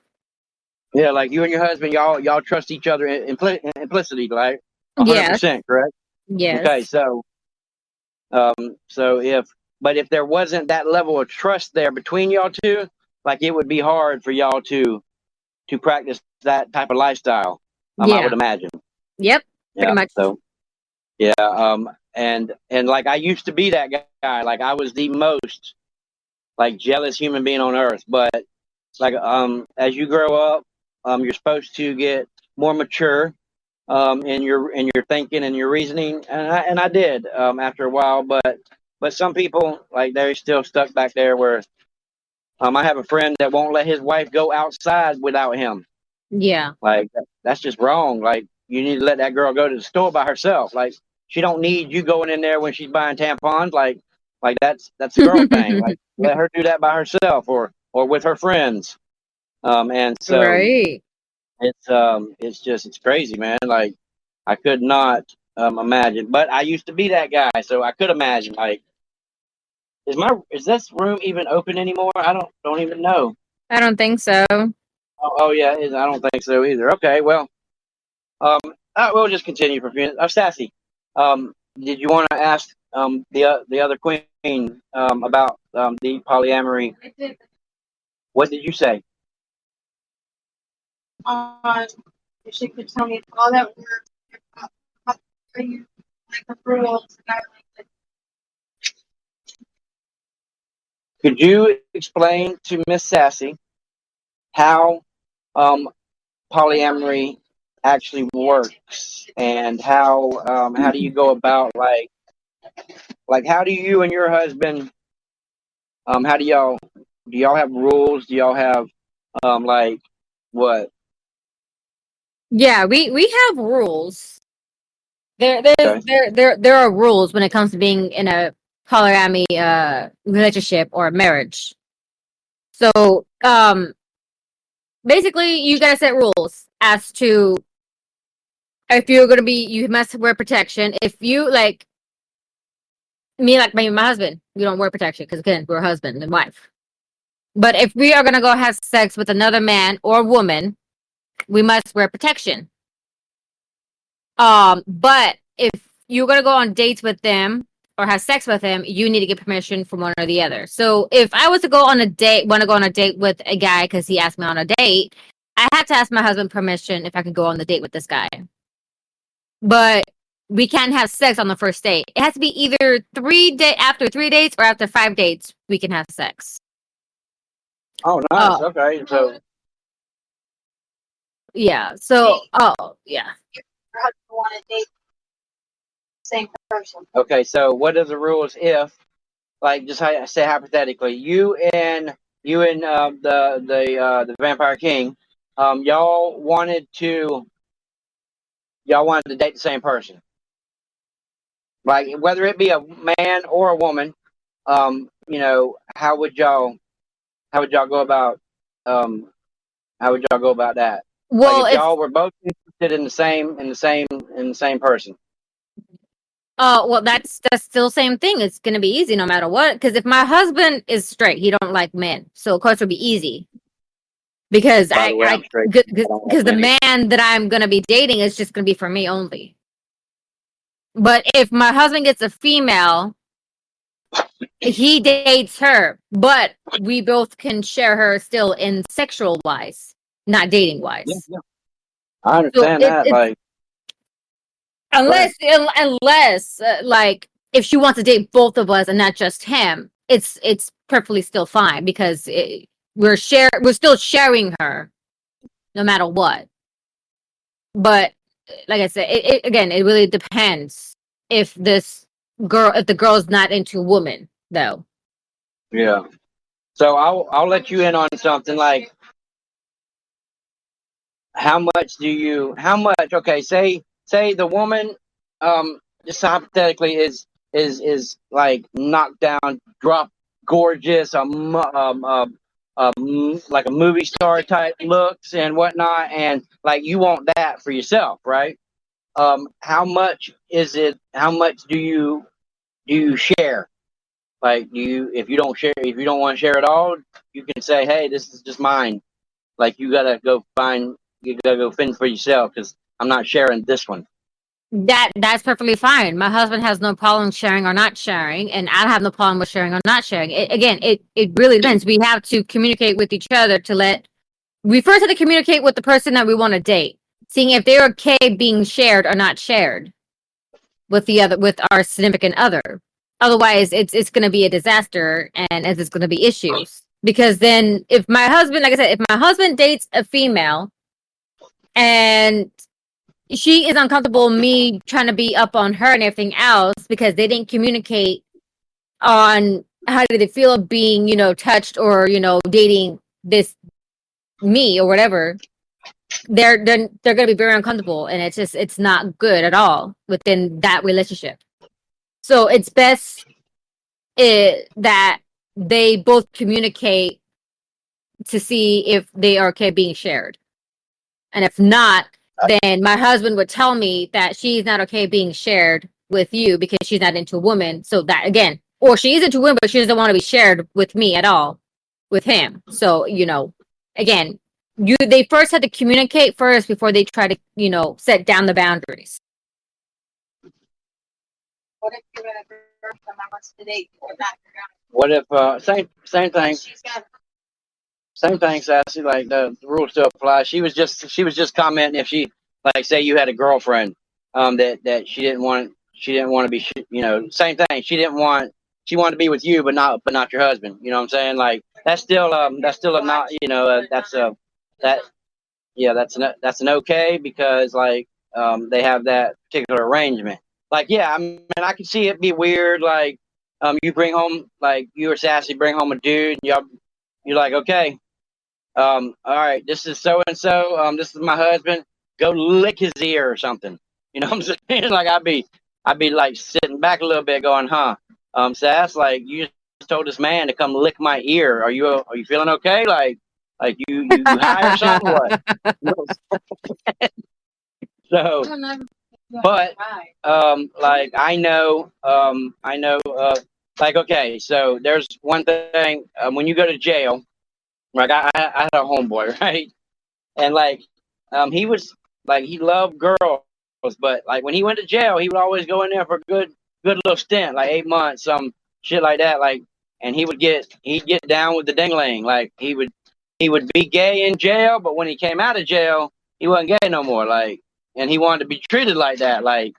Yeah, like you and your husband, y'all trust each other implicitly, like
Yes.
100%, correct?
Yes.
Okay, so if there wasn't that level of trust there between y'all two, like it would be hard for y'all to practice that type of lifestyle.
Yeah.
I would imagine.
Yep.
Yeah.
Pretty much.
So yeah. And like I used to be that guy. Like I was the most like jealous human being on earth, but like as you grow up, you're supposed to get more mature in your thinking and your reasoning, and I did after a while, but some people like they're still stuck back there where I have a friend that won't let his wife go outside without him.
Yeah.
Like that's just wrong. Like you need to let that girl go to the store by herself. Like she don't need you going in there when she's buying tampons. Like that's a girl thing. Like let her do that by herself or with her friends. And so
Right.
it's crazy, man. Like I could not imagine, but I used to be that guy, so I could imagine. Like is this room even open anymore? I don't even know.
I don't think so.
Oh yeah, I don't think so either. Okay, well. Um, we'll just continue for a few minutes. Sassy, did you want to ask the other queen about the polyamory?
I did.
What did you say?
If she could tell me all that works, how you like the rules, and I like the
Could you explain to Miss Sassy how polyamory actually works and how do you go about like how do you and your husband how do y'all have rules? Do y'all have like what?
Yeah, we have rules.
Okay.
There are rules when it comes to being in a polygamy relationship or marriage. So basically you gotta set rules as to if you're gonna be you must wear protection. If you like me, like my husband, we don't wear protection because again we're husband and wife. But if we are gonna go have sex with another man or woman, we must wear protection. But if you're gonna go on dates with them or have sex with them, you need to get permission from one or the other. So if I was to go on a date, want to go on a date with a guy because he asked me on a date, I have to ask my husband permission if I could go on the date with this guy. But we can't have sex on the first date. It has to be either after 3 dates or after 5 dates we can have sex.
Oh, nice. Okay, so
Yeah. So yeah.
your husband want to date the same person.
okay, so what are the rules if, like, just say hypothetically, you and the Vampire King, y'all wanted to date the same person, like whether it be a man or a woman, how would y'all go about that? Like
Well,
if
if
y'all were both interested in the same person.
well, that's still the same thing. It's gonna be easy no matter what. Because if my husband is straight, he don't like men, so of course it'll be easy. Because
By the way, I'm straight. I don't
because
like
the
men.
man that I'm gonna be dating is just gonna be for me only. But if my husband gets a female, he dates her, but we both can share her still in sexual wise, not dating
Yeah,
wise.
yeah. I
So
understand that.
it's
Like,
unless like if she wants to date both of us and not just him, it's perfectly still fine because we're still sharing her no matter what. But like I said, again, it really depends if if the girl's not into woman though.
yeah. So I'll let you in on something. Like, how much? Okay, say the woman, just hypothetically is like knocked down, drop gorgeous, like a movie star type looks and whatnot, and like you want that for yourself, right? How much is it? How much do you share? Like, if you don't want to share at all, you can say, hey, this is just mine. Like, you gotta go fend for yourself because I'm not sharing this one.
That's perfectly fine. My husband has no problem sharing or not sharing, and I have no problem with sharing or not sharing. It really depends. We have to communicate with each other we first have to communicate with the person that we want to date, seeing if they're okay being shared or not shared with our significant other. Otherwise, it's going to be a disaster, and it's going to be issues. Because then if my husband, like I said, if my husband dates a female and she is uncomfortable me trying to be up on her and everything else because they didn't communicate on how do they feel being, touched or, dating this me or whatever, they're gonna be very uncomfortable, and it's not good at all within that relationship. So it's best that they both communicate to see if they are okay being shared. And if not, then my husband would tell me that she's not okay being shared with you because she's not into a woman. So that again, or she is into women, but she doesn't want to be shared with me at all, with him. So, again, they first had to communicate first before they try to, set down the boundaries.
What if you're a girl that wants to date or not?
What if same thing?
She's got
Same thing, Sassy. Like the rules still apply. She was just commenting if she, like, say you had a girlfriend, that she didn't want to be, same thing. She wanted to be with you, but not your husband. You know what I'm saying? Like that's still a not, that's a that yeah, that's an okay because like they have that particular arrangement. Like yeah, I mean I can see it be weird. Like you bring home, like you or Sassy bring home a dude, you're like okay. All right, this is so and so. This is my husband. Go lick his ear or something. You know what I'm saying? Like I'd be like sitting back a little bit, going, huh? So that's like you just told this man to come lick my ear. Are you feeling okay? Like you high or something? What? You know what I'm saying? So, but like I know, like okay. So there's one thing when you go to jail. Like I had a homeboy, right? And like he was like he loved girls, but like when he went to jail, he would always go in there for a good little stint, like 8 months, some shit like that. Like and he'd get down with the dingling. Like he would be gay in jail, but when he came out of jail, he wasn't gay no more. Like and he wanted to be treated like that. Like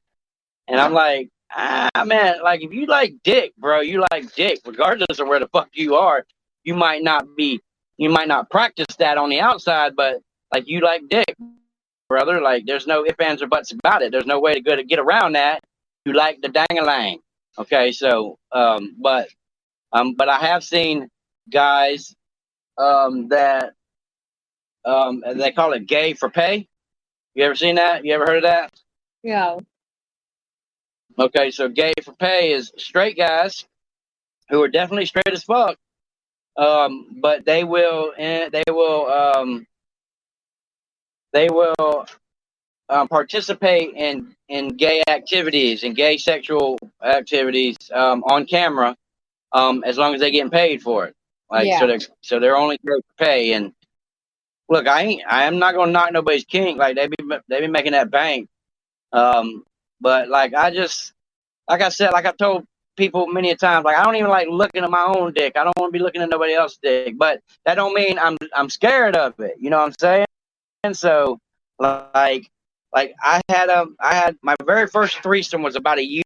and I'm like, man, like if you like dick, bro, you like dick, regardless of where the fuck you are. You might not be, you might not practice that on the outside, but like you like dick, brother. Like there's no ifs, ands, or buts about it. There's no way to go to get around that. You like the dang-a-lang. Okay, so, but I have seen guys that they call it gay for pay. You ever seen that? You ever heard of that?
Yeah.
Okay, so gay for pay is straight guys who are definitely straight as fuck, but they will participate in gay activities and gay sexual activities on camera, as long as they're getting paid for it. Like
Yeah.
so they're only gay for pay. And look, I am not gonna knock nobody's kink. Like they be making that bank. But like like I said, like I've told people many a times, like I don't even like looking at my own dick. I don't want to be looking at nobody else's dick. But that don't mean I'm scared of it. You know what I'm saying? So like I had my very first threesome was about 2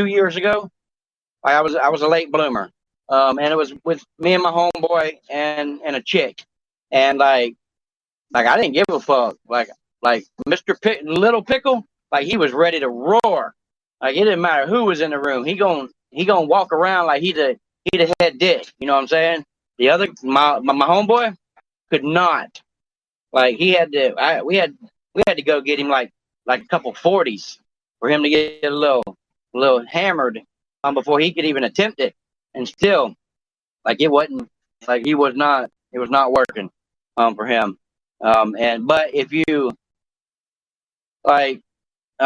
years ago. Like I was a late bloomer. And it was with me and my homeboy and a chick. And like I didn't give a fuck. Like Mr. Little Pickle, like he was ready to roar. Like it didn't matter who was in the room. He gonna walk around like he the head dick. You know what I'm saying? The other my homeboy could not. Like he had to. We had to go get him like a couple 40s for him to get a little hammered before he could even attempt it. And still, like it wasn't like he was not. It was not working for him. But if you like,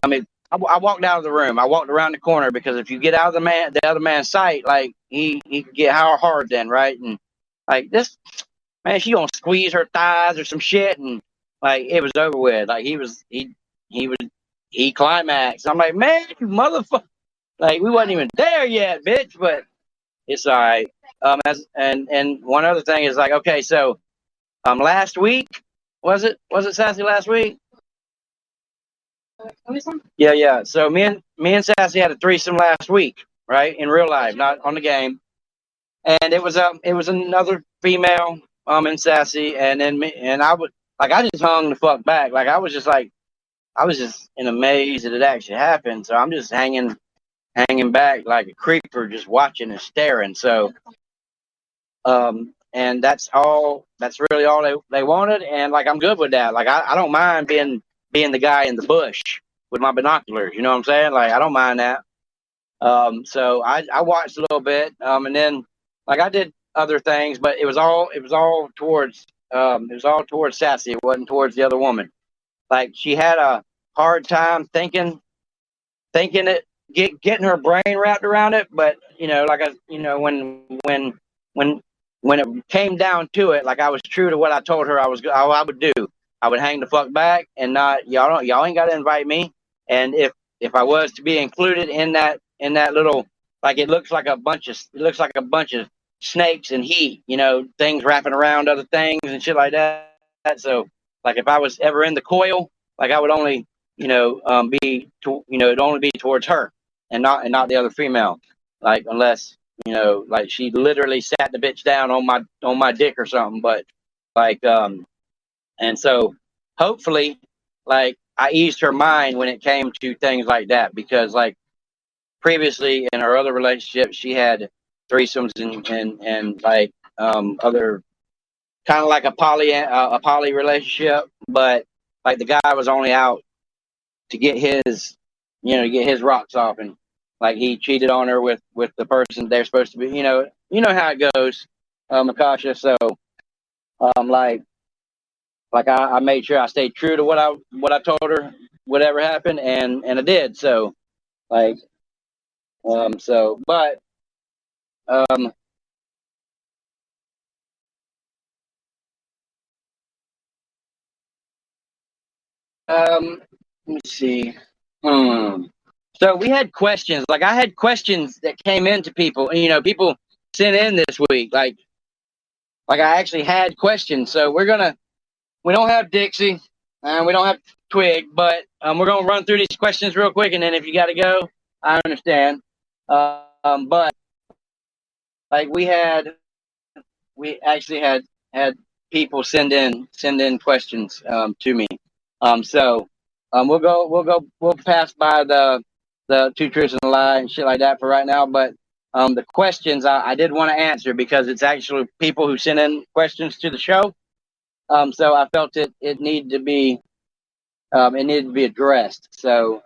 I mean, I walked out of the room. I walked around the corner because if you get out of the other man's sight, like he could get hard then, right? And like this man, she gonna squeeze her thighs or some shit, and like it was over with. Like he climaxed. I'm like, man, you motherfucker! Like we wasn't even there yet, bitch. But it's all right. And one other thing is like, okay, so last week was it Sassy last week? Yeah. So me and Sassy had a threesome last week, right? In real life, not on the game. and it was another female and sassy, and then me, and I would like I just hung the fuck back. Like I was just in a maze that it actually happened. So I'm just hanging back like a creeper, just watching and staring. So and that's really all they wanted, and like I'm good with that. Like I don't mind being the guy in the bush with my binoculars. You know what I'm saying? Like I don't mind that. So I watched a little bit, and then like I did other things, but it was all towards Sassy. It wasn't towards the other woman. Like she had a hard time thinking it, getting her brain wrapped around it. But when when it came down to it, like I was true to what I told her I would do. I would hang the fuck back and not y'all ain't got to invite me. And if I was to be included in that little, like it looks like a bunch of snakes and heat, things wrapping around other things and shit like that. So like if I was ever in the coil, like I would only it'd only be towards her and not the other female, like unless like she literally sat the bitch down on my dick or something. But like and so hopefully like I eased her mind when it came to things like that, because like previously in her other relationship she had threesomes and like other kind of like a poly relationship, but like the guy was only out to get his rocks off, and like he cheated on her with the person they're supposed to be. You know how it goes, Akasha. So like I made sure I stayed true to what I told her, whatever happened, and I did. So like but um let me see. So we had questions. Like I had questions that came into people. People sent in this week. Like I actually had questions. So we don't have Dixie and we don't have Twig, but we're gonna run through these questions real quick, and then if you got to go, I understand. But like we actually had people send in questions to me. So we'll pass by the two truths and a lie and shit like that for right now. But the questions I did want to answer, because it's actually people who send in questions to the show. So I felt it needed to be addressed. So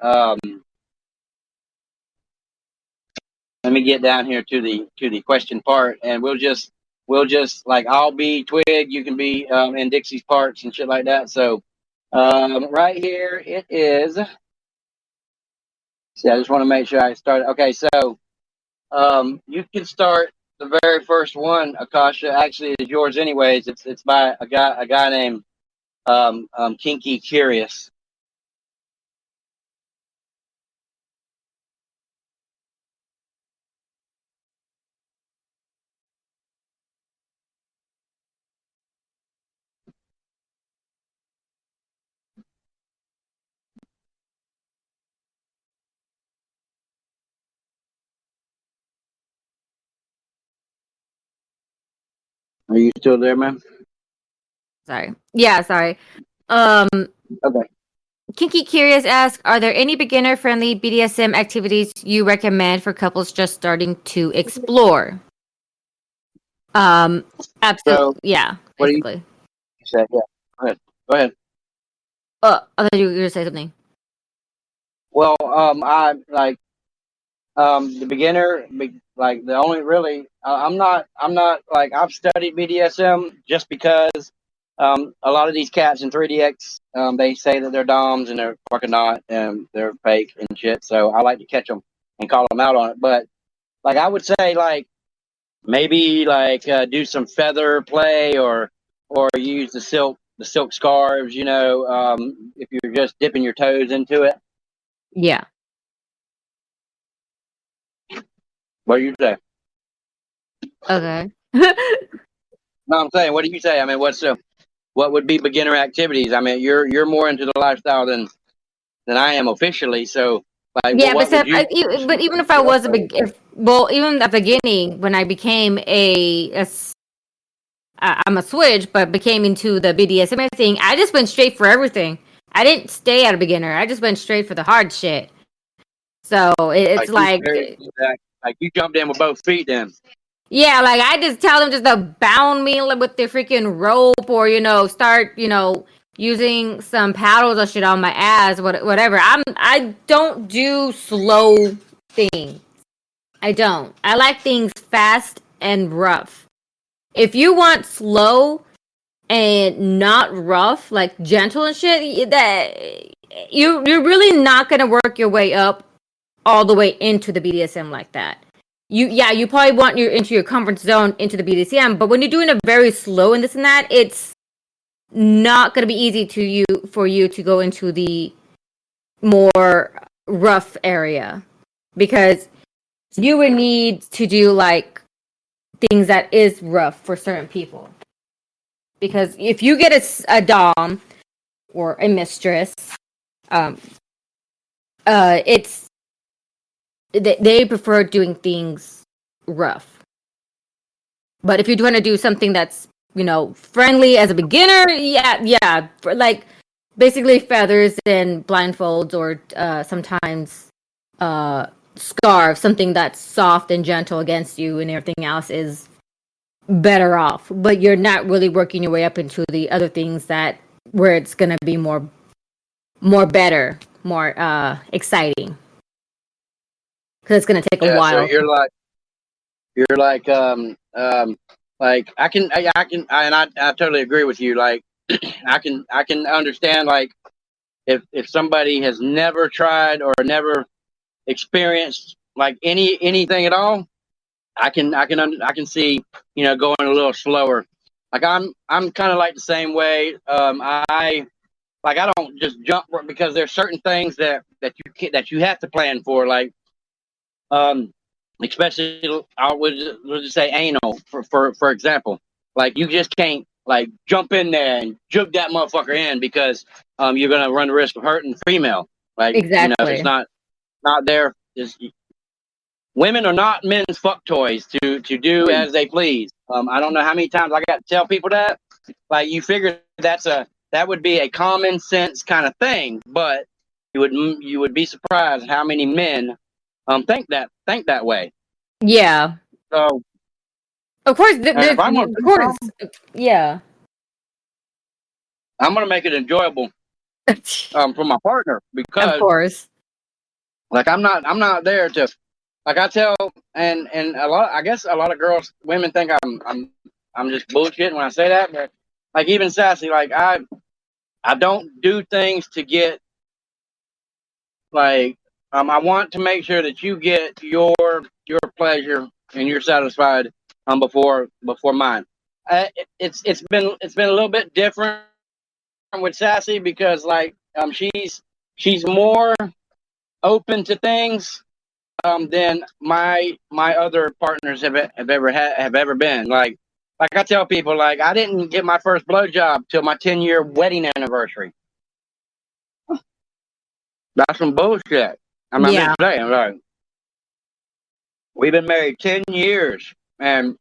let me get down here to the question part, and we'll just like I'll be Twig, you can be in Dixie's parts and shit like that. So right here it is. See, I just want to make sure I start. Okay, so you can start the very first one, Akasha. Actually, it's yours anyways. It's by a guy named Kinky Curious. Are you still there, man?
Sorry. Yeah, sorry. Um,
Okay.
Kinky Curious asks, are there any beginner-friendly BDSM activities you recommend for couples just starting to explore? Absolutely.
So,
Yeah,
what do you
basically.
say? Yeah. Go ahead.
I thought you were going to say something.
Well, I like the beginner, like the only really, I'm not like I've studied BDSM just because a lot of these cats in 3DX, they say that they're DOMs and they're fucking not, and they're fake and shit. So I like to catch them and call them out on it. But like I would say, like maybe like do some feather play or use the silk scarves. If you're just dipping your toes into it.
Yeah.
What do you say?
Okay.
No, I'm saying, what do you say? I mean, what would be beginner activities? I mean, you're more into the lifestyle than I am officially. So, like,
Yeah,
what would you?
but even if I was well, even at the beginning when I became I'm a switch, but became into the BDSM thing, I just went straight for everything. I didn't stay at a beginner. I just went straight for the hard shit. So it's
like you jumped in with both feet then.
yeah, like I just tell them just to bound me with the freaking rope, or start using some paddles or shit on my ass, whatever. I don't do slow things. I don't. I like things fast and rough. If you want slow and not rough, like gentle and shit, that you're really not gonna work your way up all the way into the BDSM like that. You probably want you into your comfort zone into the BDSM, but when you're doing it very slow and this and that, it's not gonna be easy for you to go into the more rough area, because you would need to do like things that is rough for certain people. Because if you get a dom or a mistress, it's they prefer doing things rough. But if you're going to do something that's friendly as a beginner, yeah, like basically feathers and blindfolds, or sometimes scarves, something that's soft and gentle against you, and everything else is better off. But you're not really working your way up into the other things where it's gonna be more better, more exciting, because it's gonna take a while.
So you're like I totally agree with you. Like I can understand, like if somebody has never tried or never experienced like anything at all, I can see going a little slower. Like I'm kind of like the same way. I don't just jump because there's certain things that you have to plan for, like especially we'll just say anal for example. Like you just can't like jump in there and jug that motherfucker in, because you're gonna run the risk of hurting the female. Like
Exactly.
it's not there. Women are not men's fuck toys to do as they please. I don't know how many times I got to tell people that. Like you figure that would be a common sense kind of thing, but you would be surprised how many men think that way.
Yeah.
So
of course,
if I'm gonna
of course, yeah.
I'm gonna make it enjoyable for my partner, because
Of course.
like I'm not there to, like I tell, and I guess a lot of women think I'm just bullshitting when I say that, but like even sassy, like I don't do things to get like I want to make sure that you get your pleasure and you're satisfied before mine. It's been a little bit different with sassy, because like she's more open to things than my other partners have ever been. Like I tell people, like I didn't get my first blowjob till my 10-year wedding anniversary. That's some bullshit. I'm not
Yeah.
saying, like we've been married 10 years, and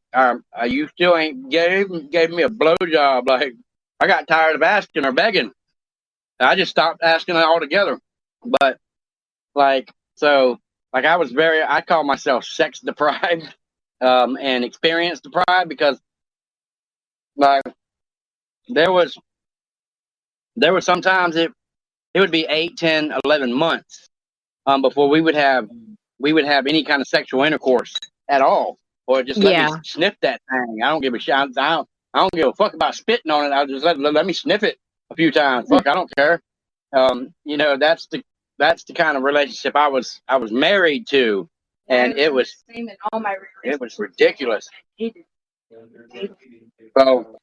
you still ain't gave me a blowjob. Like I got tired of asking or begging. I just stopped asking altogether. But like so, like I call myself sex deprived and experience deprived, because like there was sometimes it would be 8, 10, 11 months before we would have any kind of sexual intercourse at all, or just let me sniff that thing. I don't give a shit. I don't give a fuck about spitting on it. I'll just let me sniff it a few times. Fuck, I don't care. That's the kind of relationship I was married to, and it was ridiculous. So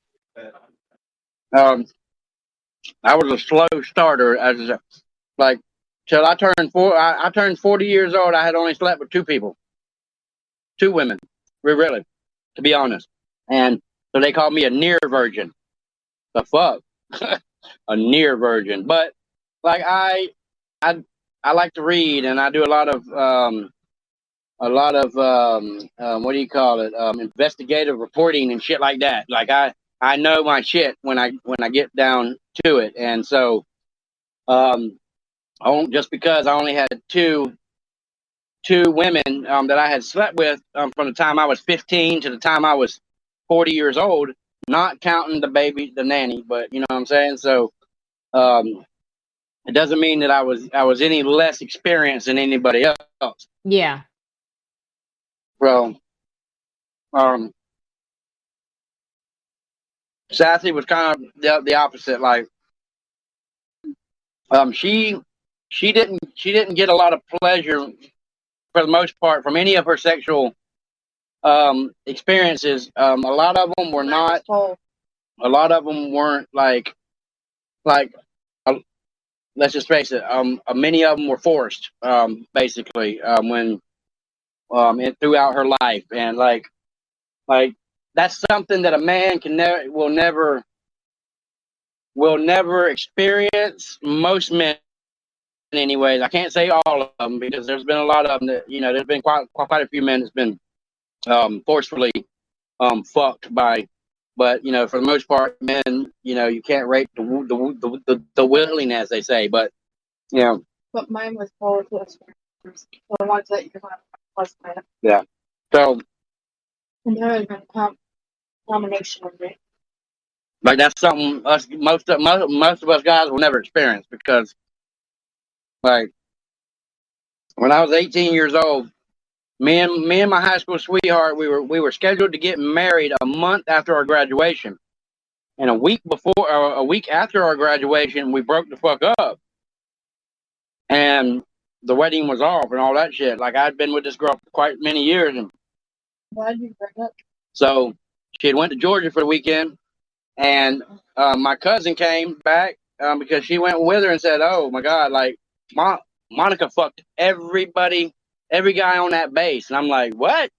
I was a slow starter, like till I turned I turned 40 years old. I had only slept with 2 women, really, to be honest. And so they called me a near virgin. The fuck, a near virgin. But like I like to read, and I do a lot of a lot of what do you call it? Investigative reporting and shit like that. Like I know my shit when I get down to it, and so just because I only had two women that I had slept with from the time I was 15 to the time I was 40 years old, not counting the nanny, but you know what I'm saying. So it doesn't mean that I was any less experienced than anybody else.
Yeah.
So Sassy was kind of the opposite. Like she didn't get a lot of pleasure for the most part from any of her sexual experiences. A lot of them were not. A lot of them weren't like. Let's just face it. Many of them were forced. Basically, when throughout her life, and like that's something that a man will never experience. Most men, anyways. I can't say all of them because there's been a lot of them that there's been quite a few men that's been forcefully fucked by. But for the most part, men, you can't rape the willing, as they say. But
But mine was both the ones that you're going was with.
Yeah. So
And there was a combination of it.
like that's something most of us guys will never experience because like when I was 18 years old, me and my high school sweetheart, we were scheduled to get married a month after our graduation. And a week after our graduation, we broke the fuck up. And the wedding was off and all that shit. Like I'd been with this girl for quite many years, and
Why did you break up?
so she had went to Georgia for the weekend, and my cousin came back because she went with her and said, "Oh my God, like Monica fucked every guy on that base." And I'm like, "What?"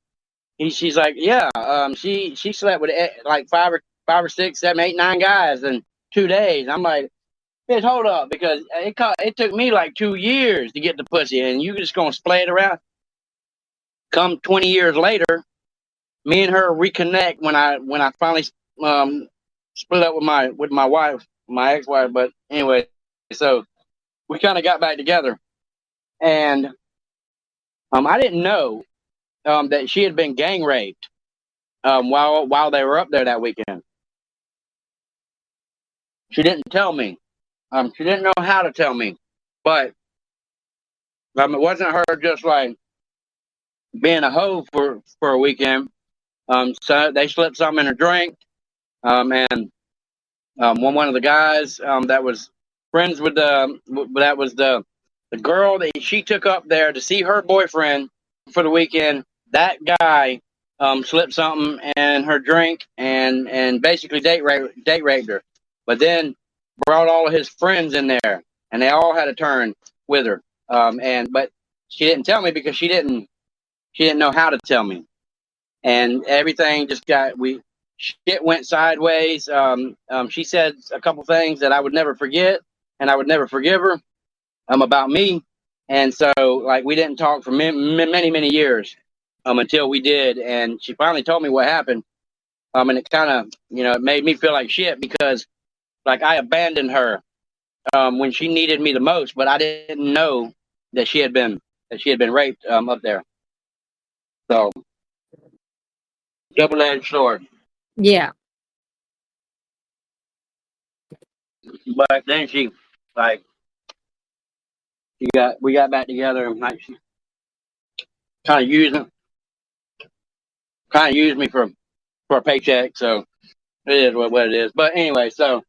She's like, "Yeah, she slept with like five or six, seven, eight, 9 guys in 2 days." I'm like, "Bitch, hold up," because it took me like 2 years to get the pussy, and you just gonna splay it around. Come 20 years later, me and her reconnect when I finally split up with my wife, my ex-wife. But anyway, so we kind of got back together, and I didn't know that she had been gang raped while they were up there that weekend. She didn't tell me. She didn't know how to tell me, but it wasn't her just like being a hoe for a weekend. So they slipped something in her drink, and one of the guys that was friends with the girl that she took up there to see her boyfriend for the weekend. That guy slipped something in her drink and basically date raped her. But then brought all of his friends in there, and they all had a turn with her. But she didn't tell me because she didn't know how to tell me, and everything just shit went sideways. She said a couple things that I would never forget, and I would never forgive her about me. And so, like, we didn't talk for many years until we did. And she finally told me what happened. And it kind of, it made me feel like shit because, like, I abandoned her when she needed me the most, but I didn't know that she had been raped up there. So, double-edged sword.
Yeah.
But then we got back together, and like she kind of used me for a paycheck. So it is what it is. But anyway, so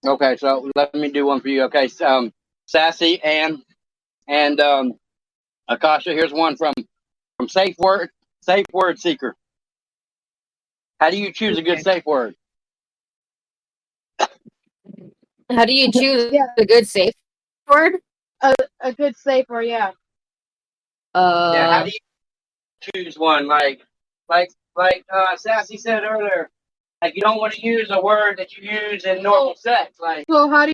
okay, so let me do one for you. Okay, Sassy and Akasha. Here's one from Safe Word Seeker. How do you choose a good safe word?
How do you choose
Yeah.
a good safe word?
A good safe word, yeah.
Yeah, how do you choose one? Like Sassy said earlier, like you don't want to use a word that you use in normal sex. Like,
So how do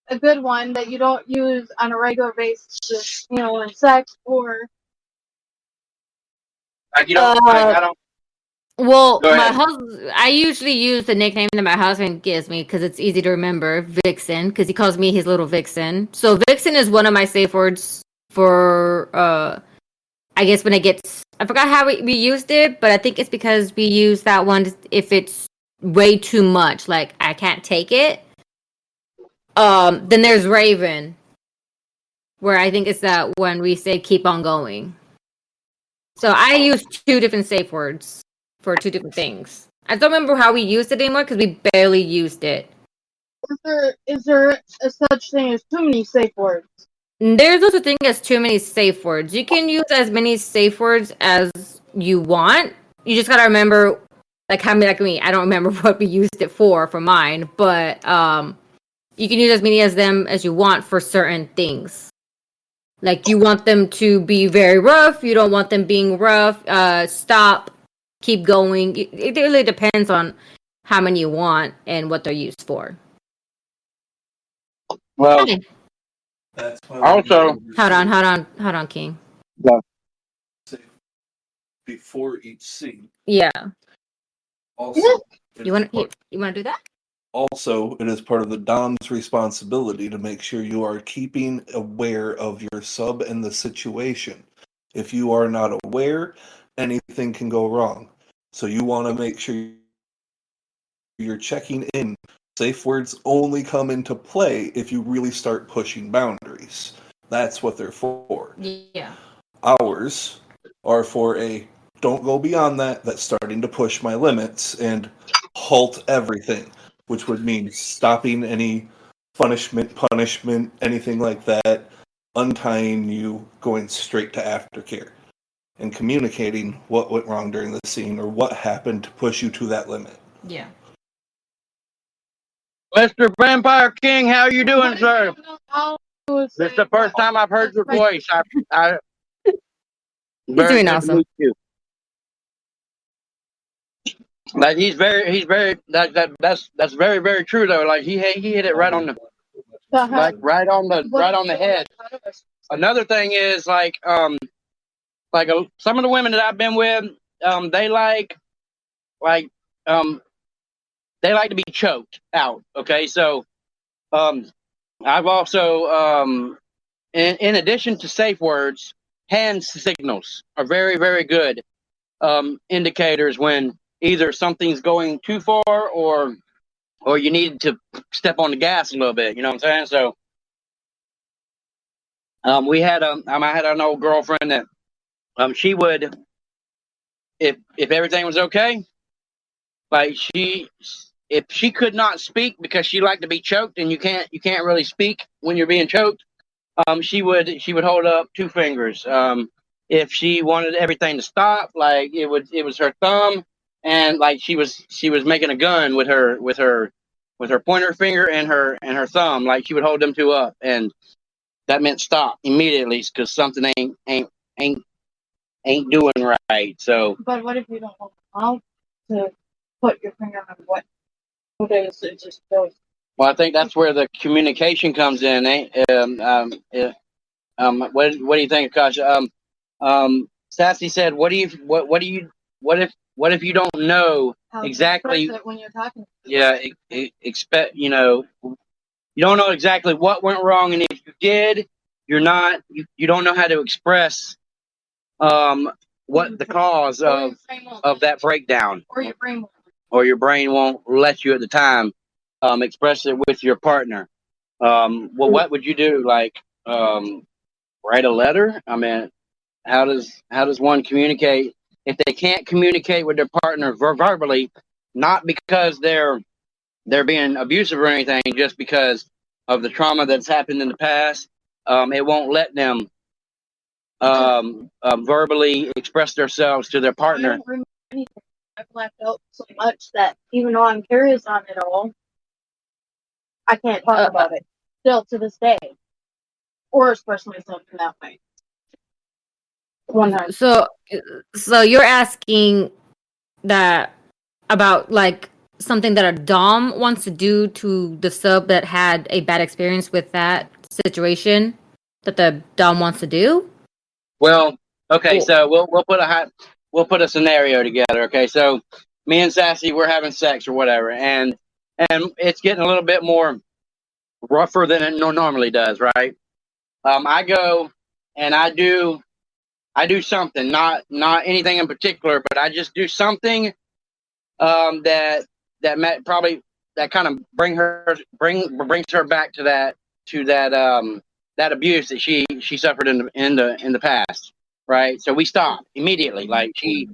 a good one that you don't use on a regular basis, you know, in sex or.
Like, you don't, I don't.
Well,
Go
my
ahead.
husband, I usually use the nickname that my husband gives me because it's easy to remember, Vixen, because he calls me his little Vixen. So Vixen is one of my safe words for, I guess when it gets, I forgot how we used it, but I think it's because we use that one if it's way too much, like I can't take it. Then there's Raven, where I think it's that when we say keep on going. So I use two different safe words for two different things. I don't remember how we used it anymore because we barely used it.
Is there a such thing as too many safe words?
There's also a thing as too many safe words. You can use as many safe words as you want. You just gotta remember, like how many, like me. I don't remember what we used it for mine, but you can use as many as them as you want for certain things. Like you want them to be very rough. You don't want them being rough. Stop. Keep going. It really depends on how many you want and what they're used for.
Well,
Okay.
That's why
also,
Hold on, King.
before each scene.
Yeah.
Also,
You want to do that?
Also, it is part of the Dom's responsibility to make sure you are keeping aware of your sub and the situation. If you are not aware, anything can go wrong. So you want to make sure you're checking in. Safe words only come into play if you really start pushing boundaries. That's what they're for.
Yeah.
Ours are for a don't go beyond that, that's starting to push my limits, and halt everything, which would mean stopping any punishment, anything like that, untying you, going straight to aftercare, and communicating what went wrong during the scene or what happened to push you to that limit.
Yeah.
Mr. Vampire King, how you doing, sir? This is the first time I've heard your voice. I
He's
very
doing
good
awesome.
to meet you. Like he's very that's very very true though. Like he hit it right on the right on the head. Another thing is like some of the women that I've been with, they um they like to be choked out. Okay, so I've also in addition to safe words, hand signals are very very good indicators when either something's going too far or you need to step on the gas a little bit. You know what I'm saying? So I had an old girlfriend that she would if everything was okay, like if she could not speak because she liked to be choked and you can't really speak when you're being choked, she would hold up two fingers. If she wanted everything to stop, like it was her thumb, and like she was making a gun with her pointer finger and her thumb, like she would hold them two up, and that meant stop immediately because something ain't doing right. So,
But what if you don't know how to put your finger on what it is? It just goes.
well, I think that's where the communication comes in. What do you think, Akasha? Sassy said, "What if you don't know
How to
exactly
express it when you're talking?
yeah expect you don't know exactly what went wrong, and if you did, you don't know how to express what the cause of that breakdown,
Or your brain won't.
or your brain won't let you at the time express it with your partner. Well, what would you do? Like write a letter? I mean, how does one communicate if they can't communicate with their partner verbally, not because they're being abusive or anything, just because of the trauma that's happened in the past? It won't let them verbally express themselves to their
I
partner.
don't remember anything. I've blacked out so much that even though I'm curious on it all, I can't talk about it still to this day, or express myself in that way.
So you're asking that about like something that a dom wants to do to the sub that had a bad experience with that situation that the dom wants to do?
Well, okay,
Or-
so we'll put a scenario together. Okay, so me and Sassy, we're having sex or whatever, and it's getting a little bit more rougher than it normally does, right? I go and I do something, not anything in particular, but I just do something probably that kind of brings her back to that abuse that she suffered in the past, right? So we stop immediately, like she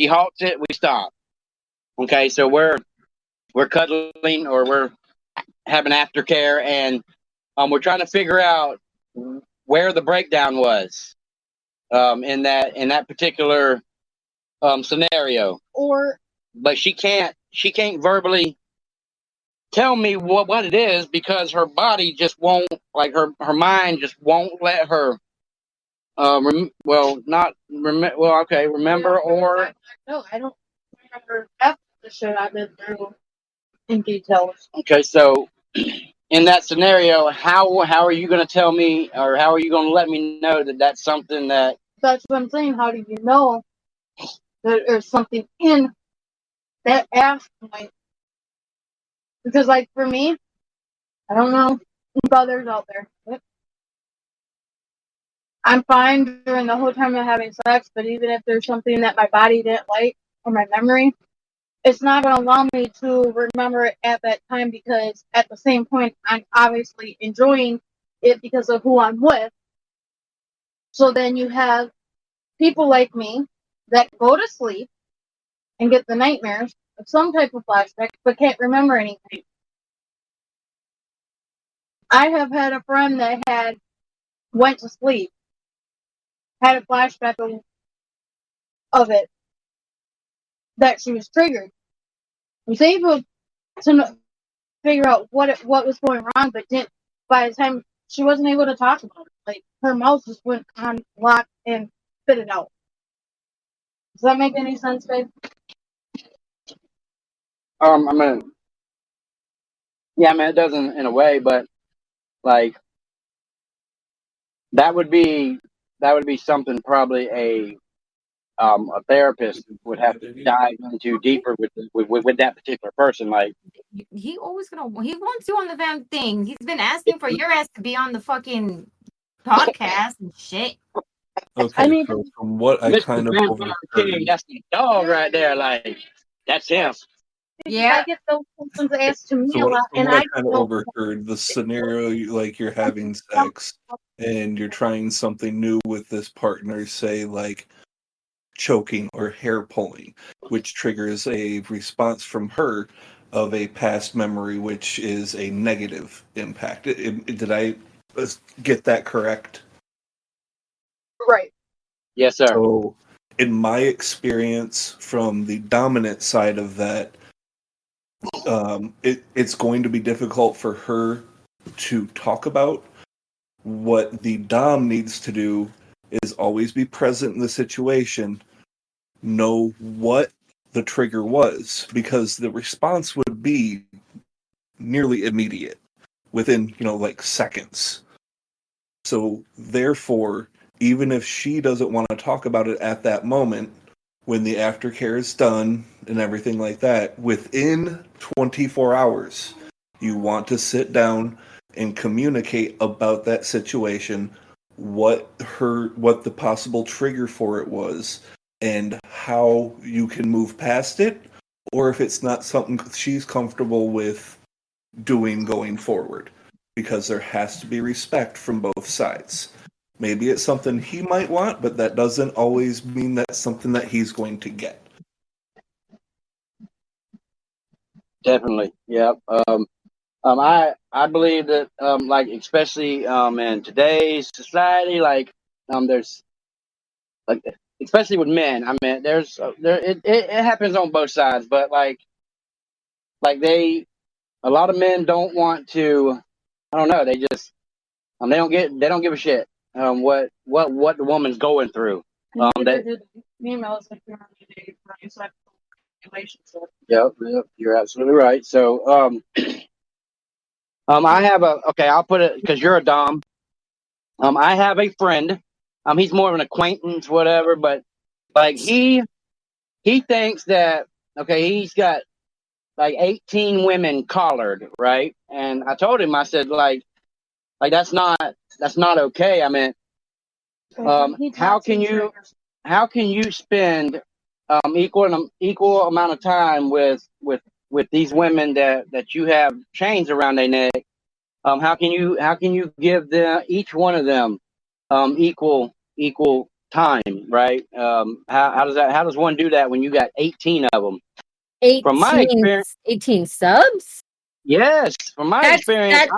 halts it, we stop. Okay, so we're cuddling or we're having aftercare, and we're trying to figure out where the breakdown was in that particular scenario.
Or
But she can't verbally tell me what it is because her body just won't, like her mind just won't let her remember or
no, I don't remember half the shit I've been through in details.
okay. So in that scenario, how are you going to tell me, or how are you going to let me know that that's something that
That's what I'm saying. How do you know that there's something in that ass point? Because, like, for me, I don't know if others out there, but I'm fine during the whole time of having sex, but even if there's something that my body didn't like or my memory, it's not going to allow me to remember it at that time because at the same point, I'm obviously enjoying it because of who I'm with. So then you have people like me that go to sleep and get the nightmares of some type of flashback but can't remember anything. I have had a friend that had went to sleep, had a flashback of it, that she was triggered. Was able to figure out what was going wrong, but didn't. By the time she wasn't able to talk about it, like her mouth just went on lock and spit it out. Does that make any sense, babe?
I mean, yeah, I mean it doesn't in a way, but like that would be something probably a therapist would have to dive into deeper with that particular person. Like,
He always he wants you on the damn thing. He's been asking for your ass to be on the fucking podcast and shit.
Okay,
I mean,
so from what I
Mr.
kind of
Vampire King,
overheard,
that's the dog right there. Like, that's him.
Yeah.
I get those questions asked to me
so
a lot,
from
and
what I
I
kind of
don't
overheard, the scenario like you're having sex and you're trying something new with this partner, say like choking or hair pulling, which triggers a response from her of a past memory, which is a negative impact. Did I get that correct?
right.
Yes, sir.
So, in my experience from the dominant side of that, it's going to be difficult for her to talk about. What the Dom needs to do is always be present in the situation, know what the trigger was, because the response would be nearly immediate, within, like seconds. So, therefore, even if she doesn't want to talk about it at that moment, when the aftercare is done and everything like that, within 24 hours, you want to sit down and communicate about that situation, what the possible trigger for it was, and how you can move past it, or if it's not something she's comfortable with doing going forward, because there has to be respect from both sides. Maybe it's something he might want, but that doesn't always mean that's something that he's going to get.
Definitely. Yep. I believe that like especially in today's society, like there's like especially with men. I mean, there's it happens on both sides, but like a lot of men don't want to. I don't know. They just they don't give a shit what the woman's going through.
Neither
They
did me and Melissa.
Yep, you're absolutely right. So, I have okay, I'll put it because you're a dom. I have a friend. He's more of an acquaintance, whatever, but like he thinks that okay, he's got like 18 women collared, right? And I told him, I said, like that's not okay. I mean, how can you spend equal amount of time with these women that you have chains around their neck? How can you give them each one of them equal time, right? How does one do that when you got 18 of them? From my
18,
experience,
18 subs?
yes. From my
That's
experience,
that's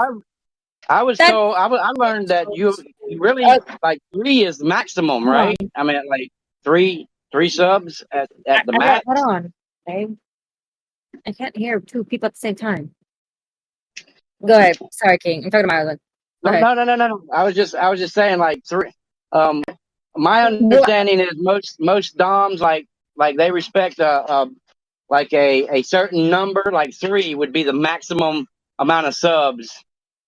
I was
that's
told I learned that you really like three is the maximum,
hold on.
right? I mean, like three subs at the max.
Hold on. Okay. I can't hear two people at the same time. Go ahead. Sorry, King. I'm talking to Ireland. Go
No,
ahead.
no, no, no, no, no. I was just saying like three. My
What?
understanding is most doms like they respect like a certain number. Like three would be the maximum amount of subs.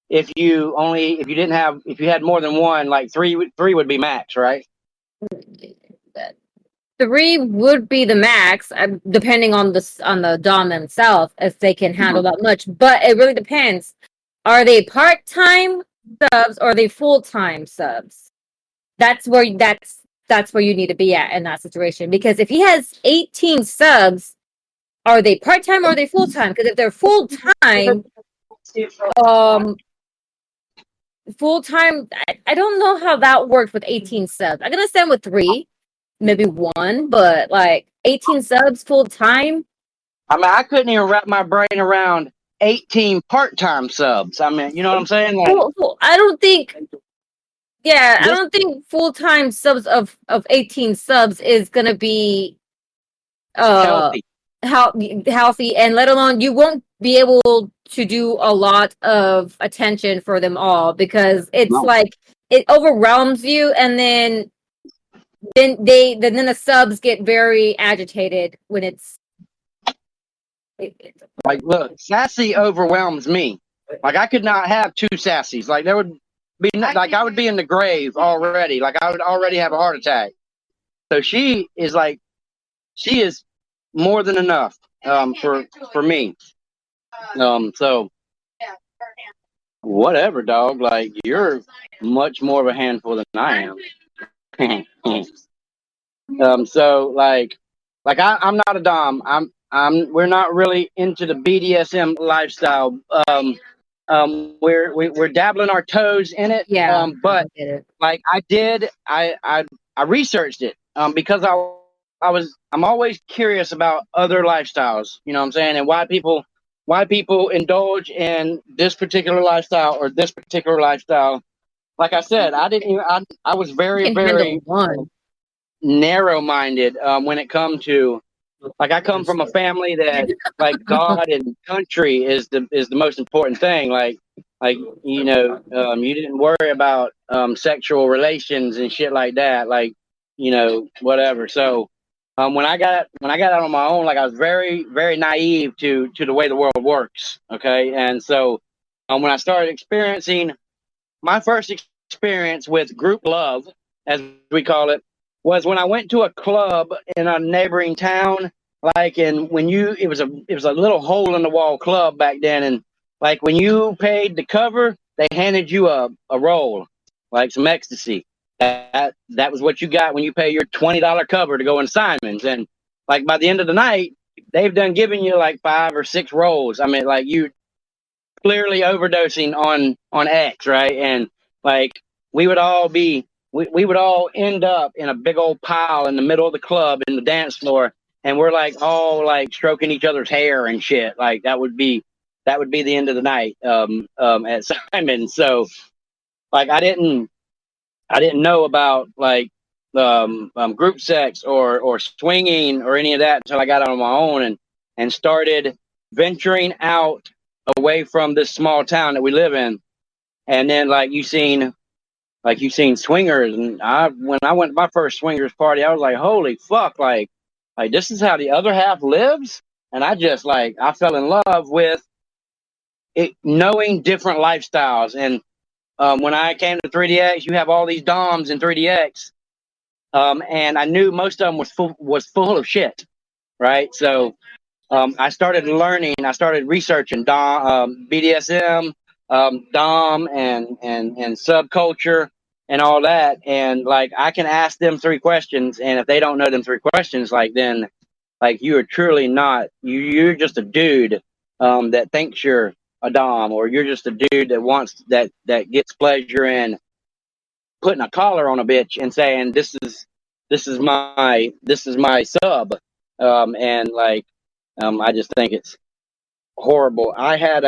If you had more than one, like three would be max, right?
Three would be the max, depending on the dom themselves, if they can handle that much. But it really depends. Are they part-time subs or are they full-time subs? That's where you need to be at in that situation. Because if he has 18 subs, are they part-time or are they full-time? Because if they're full-time, um, I don't know how that works with 18 subs. I'm gonna stand with three, maybe one, but like 18 subs full-time.
I mean, I couldn't even wrap my brain around 18 part-time subs. I mean, you know what I'm saying? Like
I don't think. Yeah, I
this
don't think full-time subs of 18 subs is gonna be uh
healthy.
healthy, and let alone you won't be able to do a lot of attention for them all because it's
No.
like it overwhelms you, and then the subs get very agitated when
Like, look, sassy overwhelms me. Like, I could not have two sassies. Like, there would be like I would be in the grave already. Like, I would already have a heart attack. So she is more than enough for me. So whatever, dog. Like, you're much more of a handful than I am. So I'm not a dom. We're not really into the BDSM lifestyle. We're dabbling our toes in it.
yeah, I
But
get it.
like I researched it. Because I'm always curious about other lifestyles. You know what I'm saying, and why people indulge in this particular lifestyle or this particular lifestyle. Like I said, I didn't even, I was
You
very
can handle
very
one.
narrow-minded when it comes to like I come from a family that like God and country is the most important thing. Like you didn't worry about sexual relations and shit like that. Like whatever. So when I got out on my own, like I was very very naive to the way the world works. Okay, and so when I started experiencing my first experience with group love, as we call it, was when I went to a club in a neighboring town. Like, and it was a little hole in the wall club back then, and like when you paid the cover, they handed you a roll, like some ecstasy. That was what you got when you pay your $20 cover to go in Simon's, and like by the end of the night, they've done given you like 5 or 6 rolls. I mean, like you clearly overdosing on X, right? And like we would all end up in a big old pile in the middle of the club in the dance floor, and we're like all like stroking each other's hair and shit. Like that would be the end of the night at Simon. So like I didn't know about like group sex or swinging or any of that until I got out on my own and started venturing out away from this small town that we live in. And then like you seen swingers, and when I went to my first swingers party, I was like, holy fuck, like Like, this is how the other half lives. And I just like, I fell in love with it, knowing different lifestyles. And when I came to 3DX, you have all these DOMs in 3DX. And I knew most of them was full of shit. Right. So I started learning, I started researching BDSM, Dom and subculture and all that. And like, I can ask them 3 questions. And if they don't know them 3 questions, like, then like, you are truly not, you're just a dude, that thinks you're a Dom, or you're just a dude that wants, that gets pleasure in putting a collar on a bitch and saying, this is my sub. And like, I just think it's horrible. I had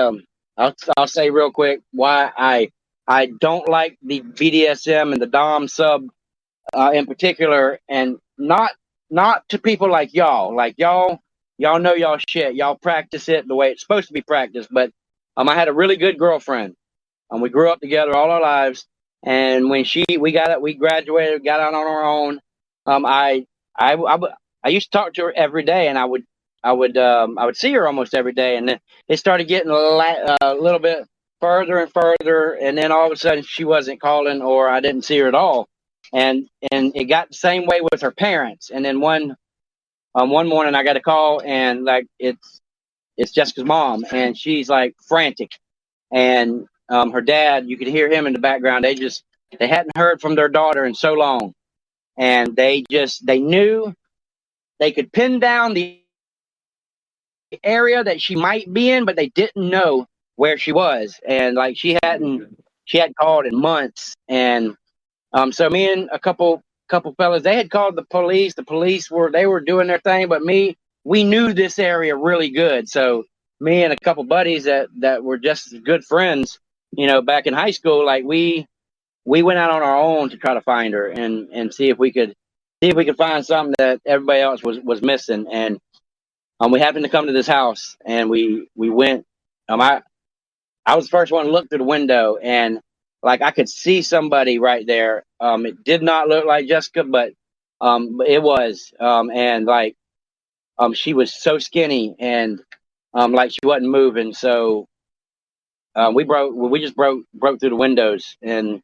I'll say real quick why I don't like the BDSM and the Dom sub in particular, and not to people like y'all. Like, y'all know y'all shit. Y'all practice it the way it's supposed to be practiced. But I had a really good girlfriend. We grew up together all our lives, and when we graduated, got out on our own. I used to talk to her every day, and I would see her almost every day, and then it started getting a little bit further and further, and then all of a sudden she wasn't calling, or I didn't see her at all, and it got the same way with her parents. And then one morning I got a call, and like, it's Jessica's mom, and she's like frantic, and her dad, you could hear him in the background. They hadn't heard from their daughter in so long, and they knew they could pin down the area that she might be in, but they didn't know where she was. And like, she hadn't called in months. And so me and a couple fellas, they had called the police. The police were doing their thing, but we knew this area really good. So me and a couple buddies that were just good friends, back in high school, like, we went out on our own to try to find her and see if we could find something that everybody else was missing. And we happened to come to this house, and we went. I was the first one to look through the window, and like, I could see somebody right there. It did not look like Jessica, but it was. And like, she was so skinny, and like, she wasn't moving. So we just broke through the windows and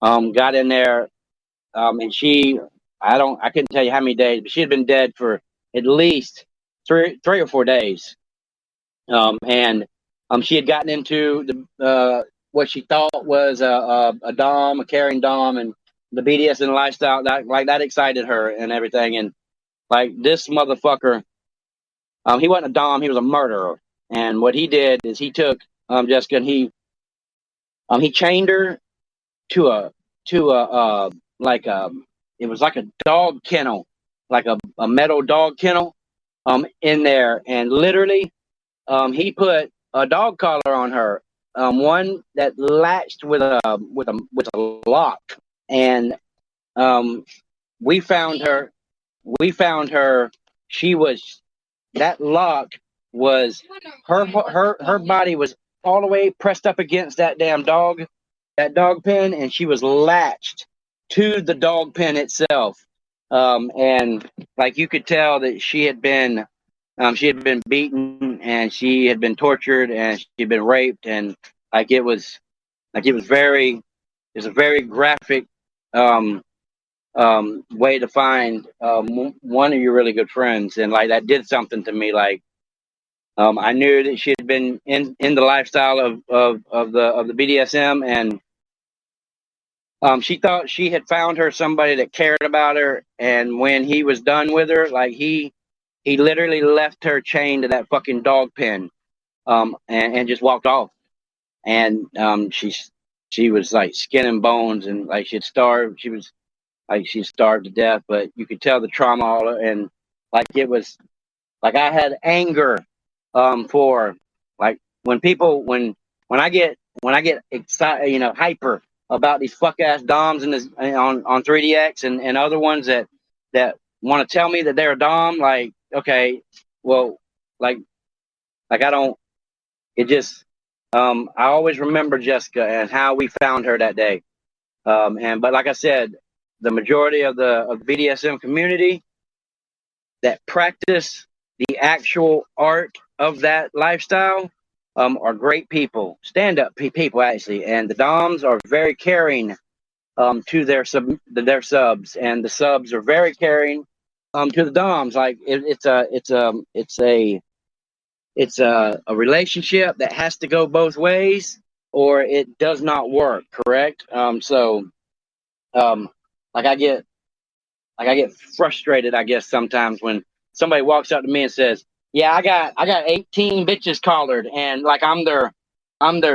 got in there. And I couldn't tell you how many days, but she had been dead for at least three or 4 days. And she had gotten into what she thought was a dom, a carrying dom, and the BDSM lifestyle, that excited her and everything. And like, this motherfucker, he wasn't a dom, he was a murderer. And what he did is he took Jessica, and he chained her to a it was like a dog kennel, like a metal dog kennel, in there, and literally, he put a dog collar on her, one that latched with a lock, and we found her. She was, that lock was, her body was all the way pressed up against that damn dog pen, and she was latched to the dog pen itself. And like, you could tell that she had been beaten, and she had been tortured, and she had been raped, and like, it was a very graphic way to find one of your really good friends. And like, that did something to me. Like, I knew that she had been in the lifestyle of the BDSM, and she thought she had found her somebody that cared about her. And when he was done with her, like, he literally left her chained to that fucking dog pen, and just walked off. And she was like skin and bones, and like, she had starved. She was like, she starved to death, but you could tell the trauma all, and like, it was like, I had anger for, like, when I get excited, hyper about these fuck ass doms and this on 3DX and other ones that want to tell me that they're a dom. Like, okay, well, like I don't. It just I always remember Jessica and how we found her that day. But like I said, the majority of the BDSM community, that practice the actual art of that lifestyle are great people, stand-up people actually, and the DOMs are very caring to their subs, and the subs are very caring to the DOMs. Like it's a relationship that has to go both ways, or it does not work. Correct. Um, like I get frustrated, I guess, sometimes when somebody walks up to me and says, "Yeah, I got 18 bitches collared, and like I'm their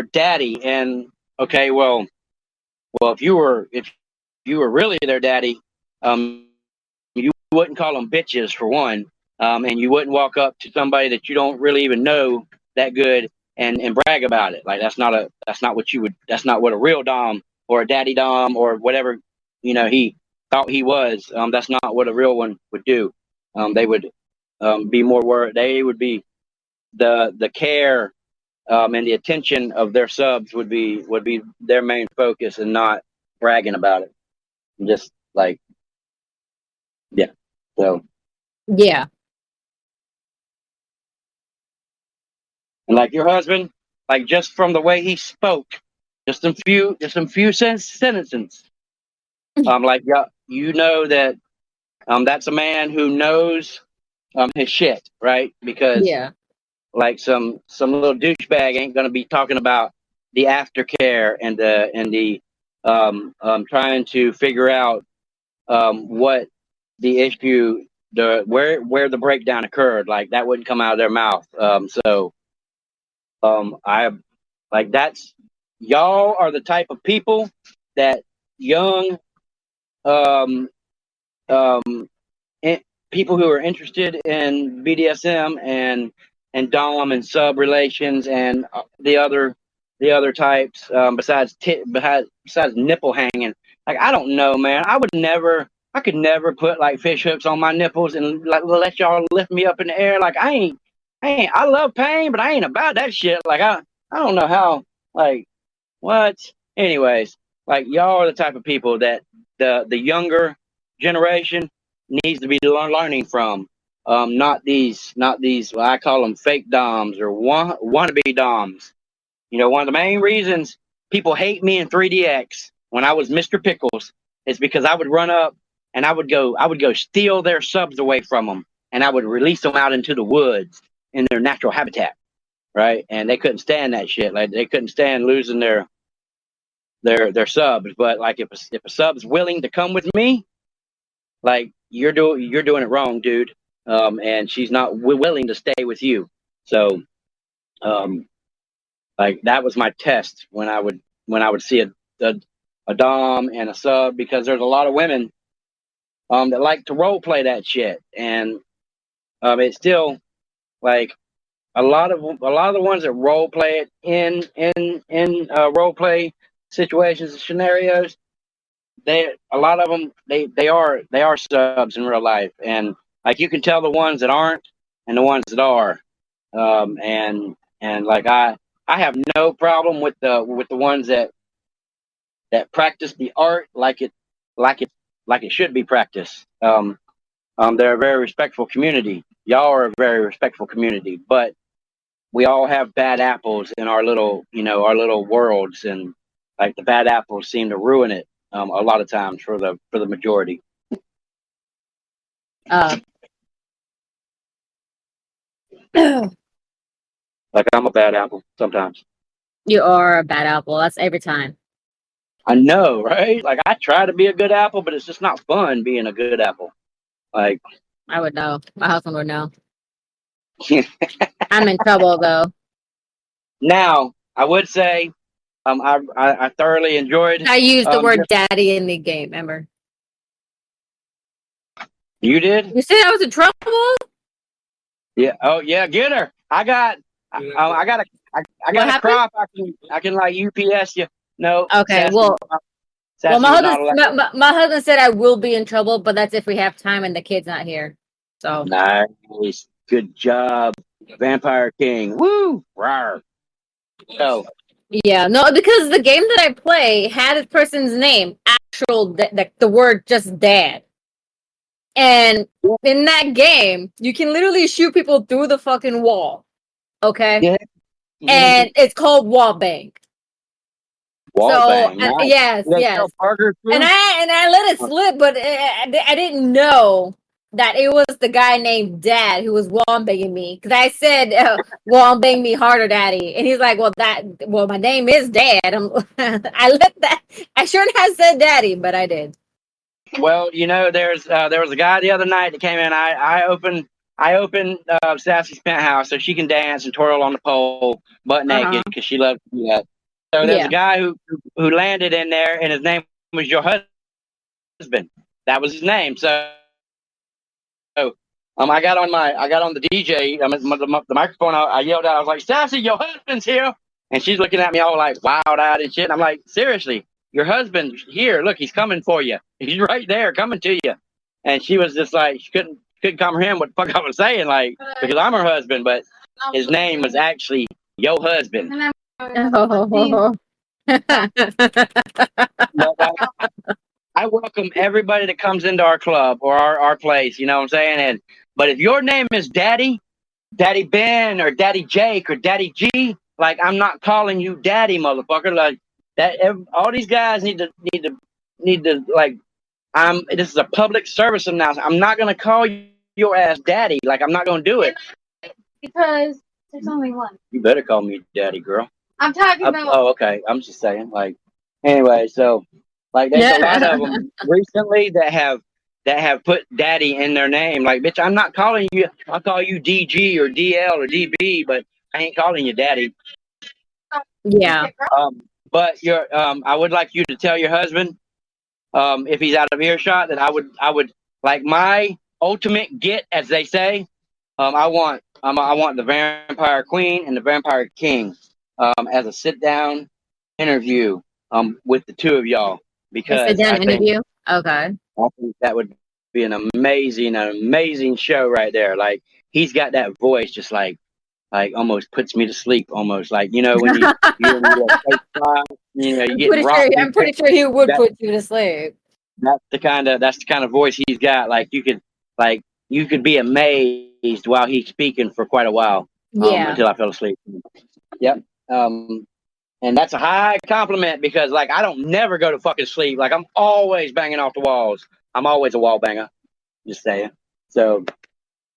daddy." And okay, well, if you were really their daddy, you wouldn't call them bitches for one, and you wouldn't walk up to somebody that you don't really even know that good and brag about it. Like that's not what you would. That's not what a real dom or a daddy dom or whatever he thought he was. That's not what a real one would do. They would be more worried. They would be the care and the attention of their subs would be their main focus, and not bragging about it. Just like yeah. So
Yeah.
and like your husband, like just from the way he spoke, just some few sentences. Like yeah, you know that that's a man who knows his shit, right? Because
Yeah.
like some little douchebag ain't gonna be talking about the aftercare and the trying to figure out what the issue where the breakdown occurred. Like that wouldn't come out of their mouth. I like that's y'all are the type of people that young um um people who are interested in BDSM and dom and sub relations and the other types besides nipple hanging. Like I don't know, man. I could never put like fish hooks on my nipples and like let y'all lift me up in the air. Like I love pain, but I ain't about that shit. Like I don't know how. Like what? Anyways, like y'all are the type of people that the younger generation needs to be learning from. Not these. Well, I call them fake doms or wannabe doms. One of the main reasons people hate me in 3DX when I was Mr. Pickles is because I would run up and I would go steal their subs away from them, and I would release them out into the woods in their natural habitat, right? And they couldn't stand that shit. Like they couldn't stand losing their subs. But like if a sub's willing to come with me, like you're doing it wrong, dude. And she's not willing to stay with you. So um, like that was my test when I would see a dom and a sub, because there's a lot of women that like to role play that shit, and it's still like a lot of the ones that role play it in role play situations and scenarios. A lot of them they are subs in real life, and like you can tell the ones that aren't and the ones that are. And like I have no problem with the ones that practice the art like it like it should be practiced. They're a very respectful community. Y'all are a very respectful community, but we all have bad apples in our little worlds, and like the bad apples seem to ruin it a lot of times for the majority.
Uh,
Like I'm a bad apple sometimes.
you are a bad apple. That's every time.
I know, right? Like I try to be a good apple, but it's just not fun being a good apple. Like
I would know. My husband would know. I'm in trouble though.
now, I would say I thoroughly enjoyed.
I used the word
Just,
daddy in the game, remember?
you did?
You said I was in trouble?
Yeah. Oh yeah, get her. I got I got a
happened?
crop. I can like UPS you. No.
Okay,
Sassy,
well,
Sassy
my
was not
husband,
allowed.
my husband said I will be in trouble, but that's if we have time and the kid's not here. So
Nice. Good job. Vampire King. Woo! Rawr. So
yeah, no, because the game that I play had a person's name, actual the word just dad. And in that game, you can literally shoot people through the fucking wall. Okay?
Yeah.
And it's called wall bang.
Wall bang. Nice.
Yes,
You guys
yes.
sell burgers too?
And I let it slip, but I didn't know that it was the guy named Dad who was wall banging me, because I said, "Wall bang me harder, Daddy," and he's like, "Well, my name is Dad." I shouldn't have said Daddy, but I did.
Well, you know, there was a guy the other night that came in. I opened Sassy's penthouse so she can dance and twirl on the pole butt naked because she loves to do that. So there's a guy who landed in there, and his name was your husband. That was his name. So I got on the DJ, the microphone. I yelled out, I was like, "Sassy, your husband's here!" And she's looking at me all like wild-eyed and shit. And I'm like, "Seriously, your husband's here. Look, he's coming for you. He's right there, coming to you." And she was just like, she couldn't comprehend what the fuck I was saying, like, because I'm her husband, but his name was actually your husband.
Oh.
I welcome everybody that comes into our club or our place, you know what I'm saying? But if your name is Daddy Ben or Daddy Jake or Daddy G, like, I'm not calling you Daddy, motherfucker. Like that, all these guys need to like. This is a public service announcement. I'm not gonna call your ass Daddy. Like, I'm not gonna do it
because there's only one.
You better call me Daddy, girl.
I'm talking about.
Oh, okay. I'm just saying. Like, anyway, so like there's a lot of them recently that have put Daddy in their name. Like, bitch, I'm not calling you. I'll call you DG or DL or DB, but I ain't calling you Daddy.
Yeah.
But I would like you to tell your husband, if he's out of earshot, that I would like my ultimate get, as they say. I want the Vampire Queen and the Vampire King as a sit down interview with the two of y'all, because
interview. Okay.
I think that would be an amazing show right there. Like, he's got that voice, just like almost puts me to sleep, almost like, you know, when you you get
I'm pretty sure he would put you to sleep.
That's the kind of voice he's got. Like, you could be amazed while he's speaking for quite a while. Until I fell asleep. Yep. And that's a high compliment, because like, I don't never go to fucking sleep. Like, I'm always banging off the walls. I'm always a wall banger. Just saying. So,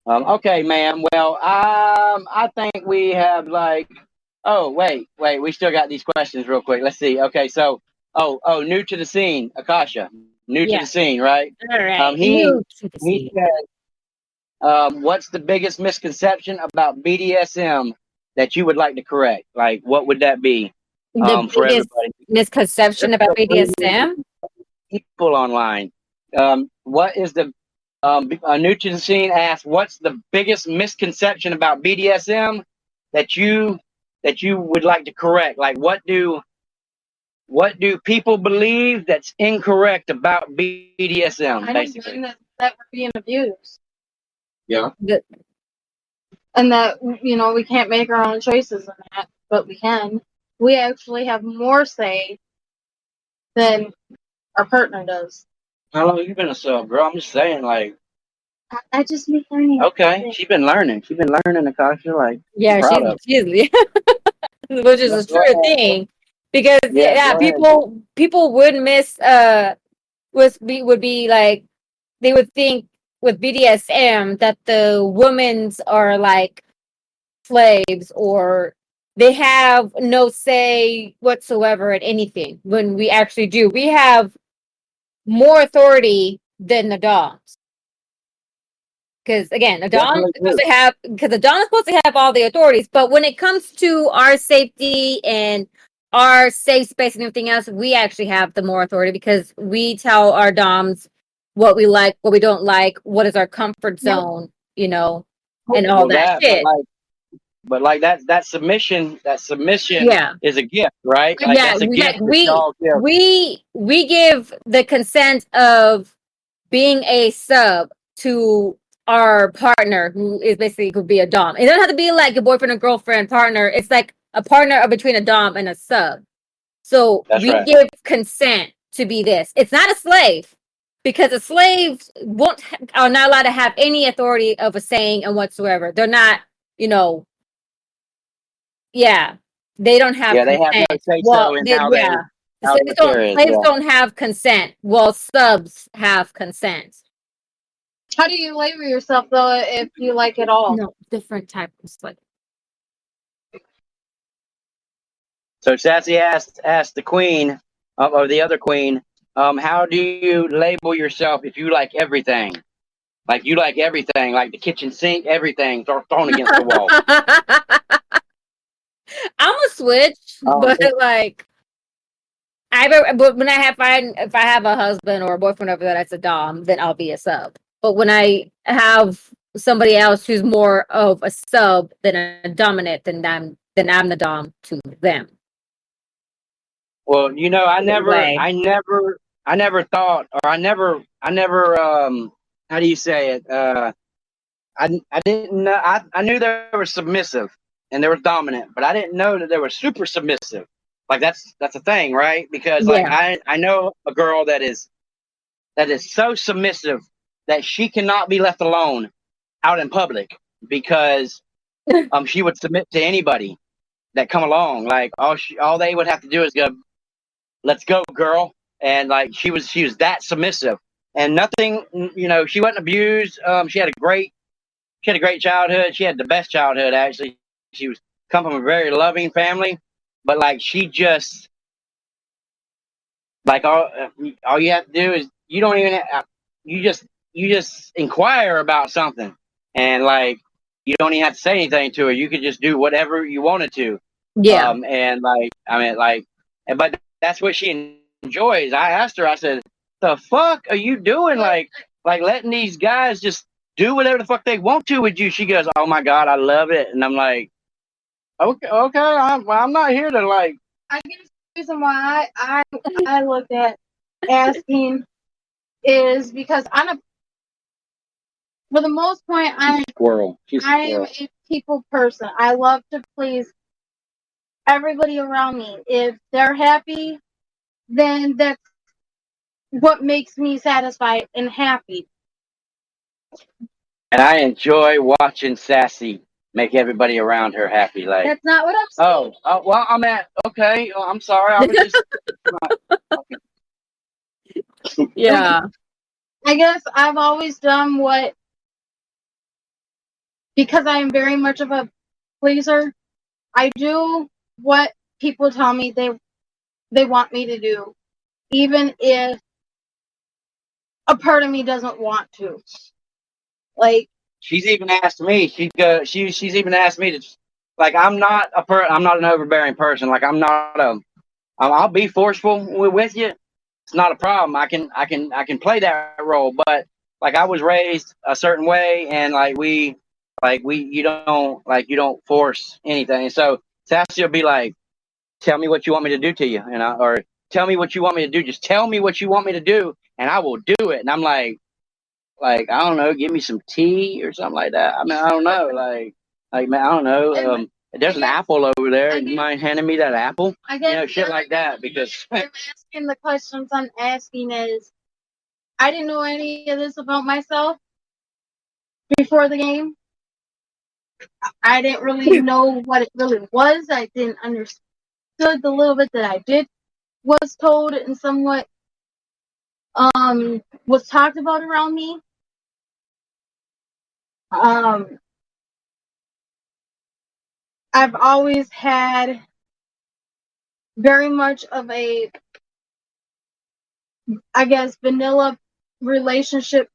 okay, ma'am. Well, I think we have like. Oh, wait. We still got these questions real quick. Let's see. Okay, so. New to the scene, Akasha. New to the scene, right?
All right.
He said, what's the biggest misconception about BDSM that you would like to correct? Like, what would that be?
The
For
biggest
everybody.
misconception about BDSM?
People online. What is the new to the scene asks, what's the biggest misconception about BDSM that you would like to correct? Like, what do people believe that's incorrect about BDSM? Basically,
that we're being abused.
Yeah.
And that, you know, we can't make our own choices in that, but we can. We actually have more say than our partner does.
How long have you been a sub, girl? I'm just saying, like.
I just been learning.
Okay, she's been learning, Akasha. Like,
yeah, she's which is a true thing, because people would miss would be like, they would think with BDSM that the women's are like slaves, or they have no say whatsoever at anything, when we actually do. We have more authority than the doms. Because again, the Dom is supposed to have all the authorities, but when it comes to our safety and our safe space and everything else, we actually have the more authority, because we tell our Doms what we like, what we don't like, what is our comfort zone, you know, and all that shit.
But like that submission is a gift, right? Like, that's a gift.
We give the consent of being a sub to our partner, who is basically could be a dom. It doesn't have to be like a boyfriend or girlfriend partner. It's like a partner between a dom and a sub. So we give consent to be this. It's not a slave. because the slaves are not allowed to have any authority of a saying and whatsoever. They're not, you know, yeah, they don't have
Yeah, they have no
consent.
say
Well,
so in how
yeah, the
how their care is.
slaves
Yeah.
don't have consent. Well, subs have consent.
How do you label yourself though if you like it all?
No, different type of slave.
So Sassy asked the queen, or the other queen, how do you label yourself if you like everything? Like you like everything, like the kitchen sink, everything thrown against the wall.
I'm a switch, but like but when if I have a husband or a boyfriend over there that's a dom, then I'll be a sub. But when I have somebody else who's more of a sub than a dominant, then I'm the dom to them.
Well, you know, I never thought, or I never, how do you say it? I didn't know. I knew there was submissive and there was dominant, but I didn't know that there was super submissive. Like that's a thing, right? Because like I know a girl that is so submissive that she cannot be left alone out in public because she would submit to anybody that come along. Like all they would have to do is go, "Let's go, girl," and like she was that submissive and nothing. You know, she wasn't abused. She had a great childhood. She had the best childhood, actually. She was come from a very loving family, but like she just like all you have to do is you don't even you just inquire about something, and like you don't even have to say anything to her. You could just do whatever you wanted to.
Yeah.
And like I mean like, but that's what she enjoys. I asked her. I said, "The fuck are you doing? Like letting these guys just do whatever the fuck they want to with you?" She goes, "Oh my god, I love it." And I'm like, "Okay, I'm not here to like."
I guess the reason why I looked at asking is because for the most part,
Squirrel.
I am a people person. I love to please everybody around me. If they're happy, then that's what makes me satisfied and happy.
And I enjoy watching Sassy make everybody around her happy. Like
That's not what I'm saying.
Well, I'm at okay. I'm sorry. I was just
Yeah.
I guess I've always done because I am very much of a pleaser. I do what people tell me they want me to do, even if a part of me doesn't want to. Like
she's even asked me. She's even asked me to like I'm not an overbearing person. Like I'll be forceful with you. It's not a problem. I can play that role, but like I was raised a certain way, and you don't force anything. So Sassy will be like, "Tell me what you want me to do to you," or "Tell me what you want me to do. Just tell me what you want me to do, and I will do it." And I'm like I don't know, give me some tea or something like that. I mean, I don't know, like man, I don't know. There's an apple over there. You mind handing me that apple?
I guess
Shit like that. Because
I'm asking the questions I'm asking is I didn't know any of this about myself before the game. I didn't really know what it really was. I didn't understood the little bit that I did was told and somewhat was talked about around me. I've always had very much of a, I guess, vanilla relationship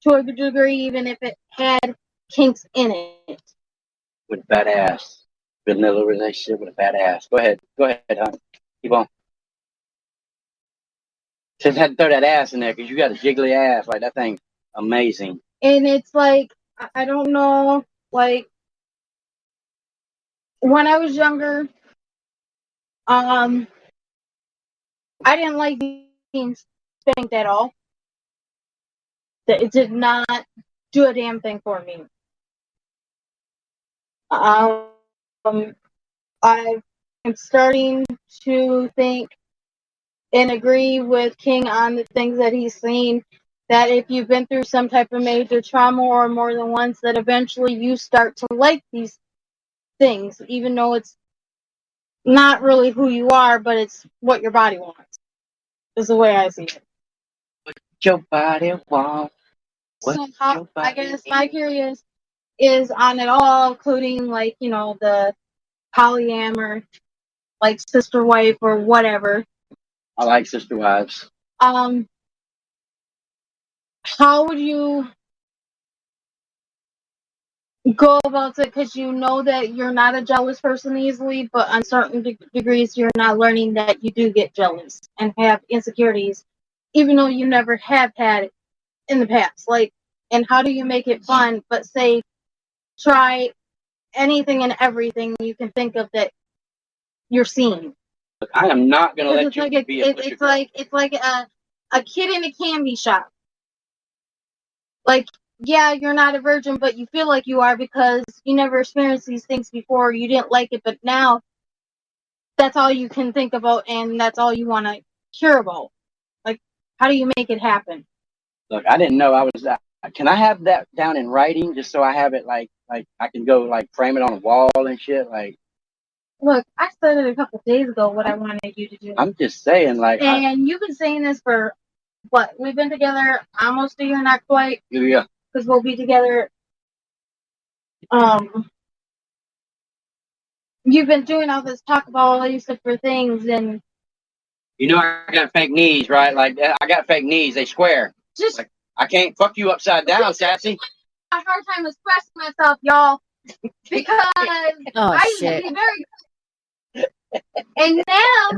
to a degree, even if it had kinks in it.
with a fat ass, vanilla relationship with a fat ass. Go ahead, hon. Keep on. Just had to throw that ass in there because you got a jiggly ass. Like that thing, amazing.
And it's like, I don't know, like when I was younger, I didn't like being spanked at all. It did not do a damn thing for me. I am starting to think and agree with King on the things that he's seen. That if you've been through some type of major trauma or more than once, that eventually you start to like these things, even though it's not really who you are, but it's what your body wants. Is the way I see it.
What your body wants.
So I guess my curious is on it all, including like, you know, the polyamor, like sister wife or whatever.
I like sister wives.
How would you go about it? Because you know that you're not a jealous person easily, but on certain degrees, you're not learning that you do get jealous and have insecurities, even though you never have had it in the past. Like, and how do you make it fun, but say, try anything and everything you can think of that you're seeing?
Look, I am not going to let you
like
be a
it's like a kid in a candy shop. Like, yeah, you're not a virgin, but you feel like you are because you never experienced these things before. You didn't like it, but now that's all you can think about, and that's all you want to hear about. Like, how do you make it happen?
Look, I didn't know I was that. Can I have that down in writing just so I have it like I can go like frame it on a wall and shit? Like,
look, I said it a couple days ago what I wanted you to do.
I'm just saying, like,
and you've been saying this for what? We've been together almost a year, not quite.
Yeah.
Because we'll be together. You've been doing all this talk about all these different things, and
You know I got fake knees, right? Like I got fake knees. They square.
just
like, I can't fuck you upside down, sassy.
I have a hard time expressing myself, y'all, because I used to be very good. And now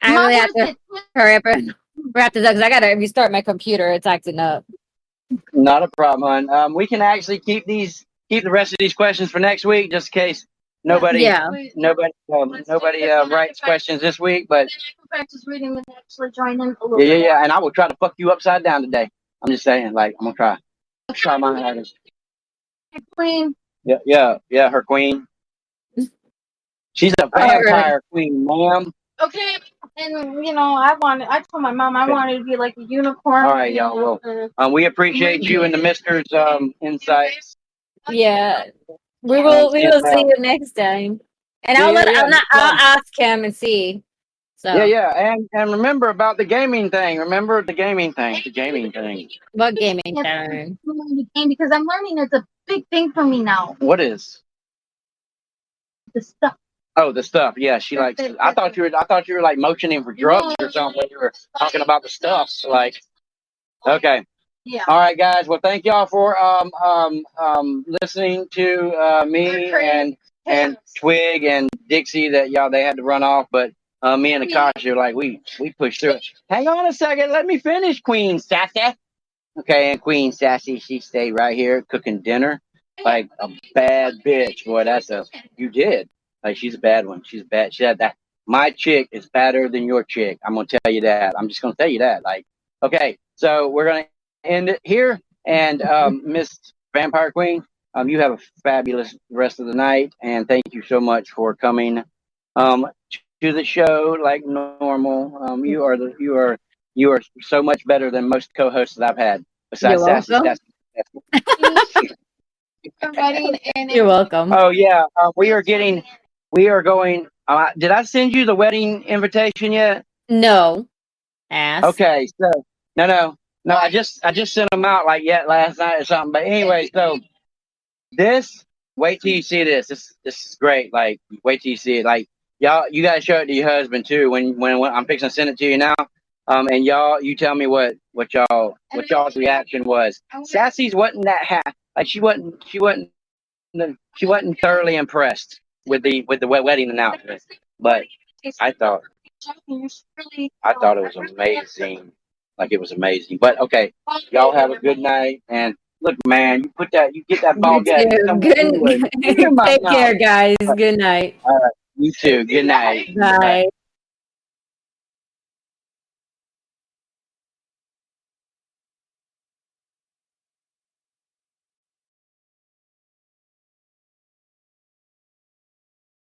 I really have to hurry up and wrap this up because I gotta restart my computer. It's acting up.
Not a problem, hon. We can actually keep the rest of these questions for next week, just in case nobody writes questions this week. But
practice reading and actually join in a little
yeah,
bit.
and I will try to fuck you upside down today. I'm just saying, like, I'm gonna try. Try my hardest.
Queen.
Yeah, her queen. She's a vampire queen, ma'am.
Okay, and you know, I told my mom I wanted to be like a unicorn.
All right, y'all. Well, we appreciate you and the Mister's insights.
Yeah, we will see you next time, and I'll ask him and see. So
and remember about the gaming thing. Remember the gaming thing.
What gaming thing?
Because I'm learning it's a big thing for me now.
What is?
The stuff.
Oh, the stuff. Yeah, she likes. I thought you were like motioning for drugs or something when you were talking about the stuff. So, like, okay.
Yeah.
All right, guys. Well, thank y'all for listening to me and Twig and Dixie. That they had to run off, but me and Akasha like we pushed through it. Hang on a second. Let me finish, Queen Sassy. Okay, and Queen Sassy, she stayed right here cooking dinner like a bad bitch. Boy, you did. Like, she's a bad one. She's bad. She had that. My chick is better than your chick. I'm going to tell you that. I'm just going to tell you that. Like, okay, so we're going to end it here. And Miss Vampire Queen, you have a fabulous rest of the night. And thank you so much for coming to the show like normal. You are so much better than most co-hosts that I've had. Besides Sassy.
You're welcome.
Oh yeah, we are going. Did I send you the wedding invitation yet?
No. Ass.
Okay, so no. I just sent them out like last night or something. But anyway, so wait till you see this. This is great. Like, wait till you see it. Like, you gotta show it to your husband too. When I'm fixing to send it to you now. And you tell me what y'all's reaction was. Sassy's wasn't that like she wasn't thoroughly impressed with the wedding announcement, but I thought it was amazing. Like, it was amazing. But okay, y'all have a good night, and look, man, you get that ball gag.
Good. Take care, guys. Good night.
All right, you too. Good night.
Bye.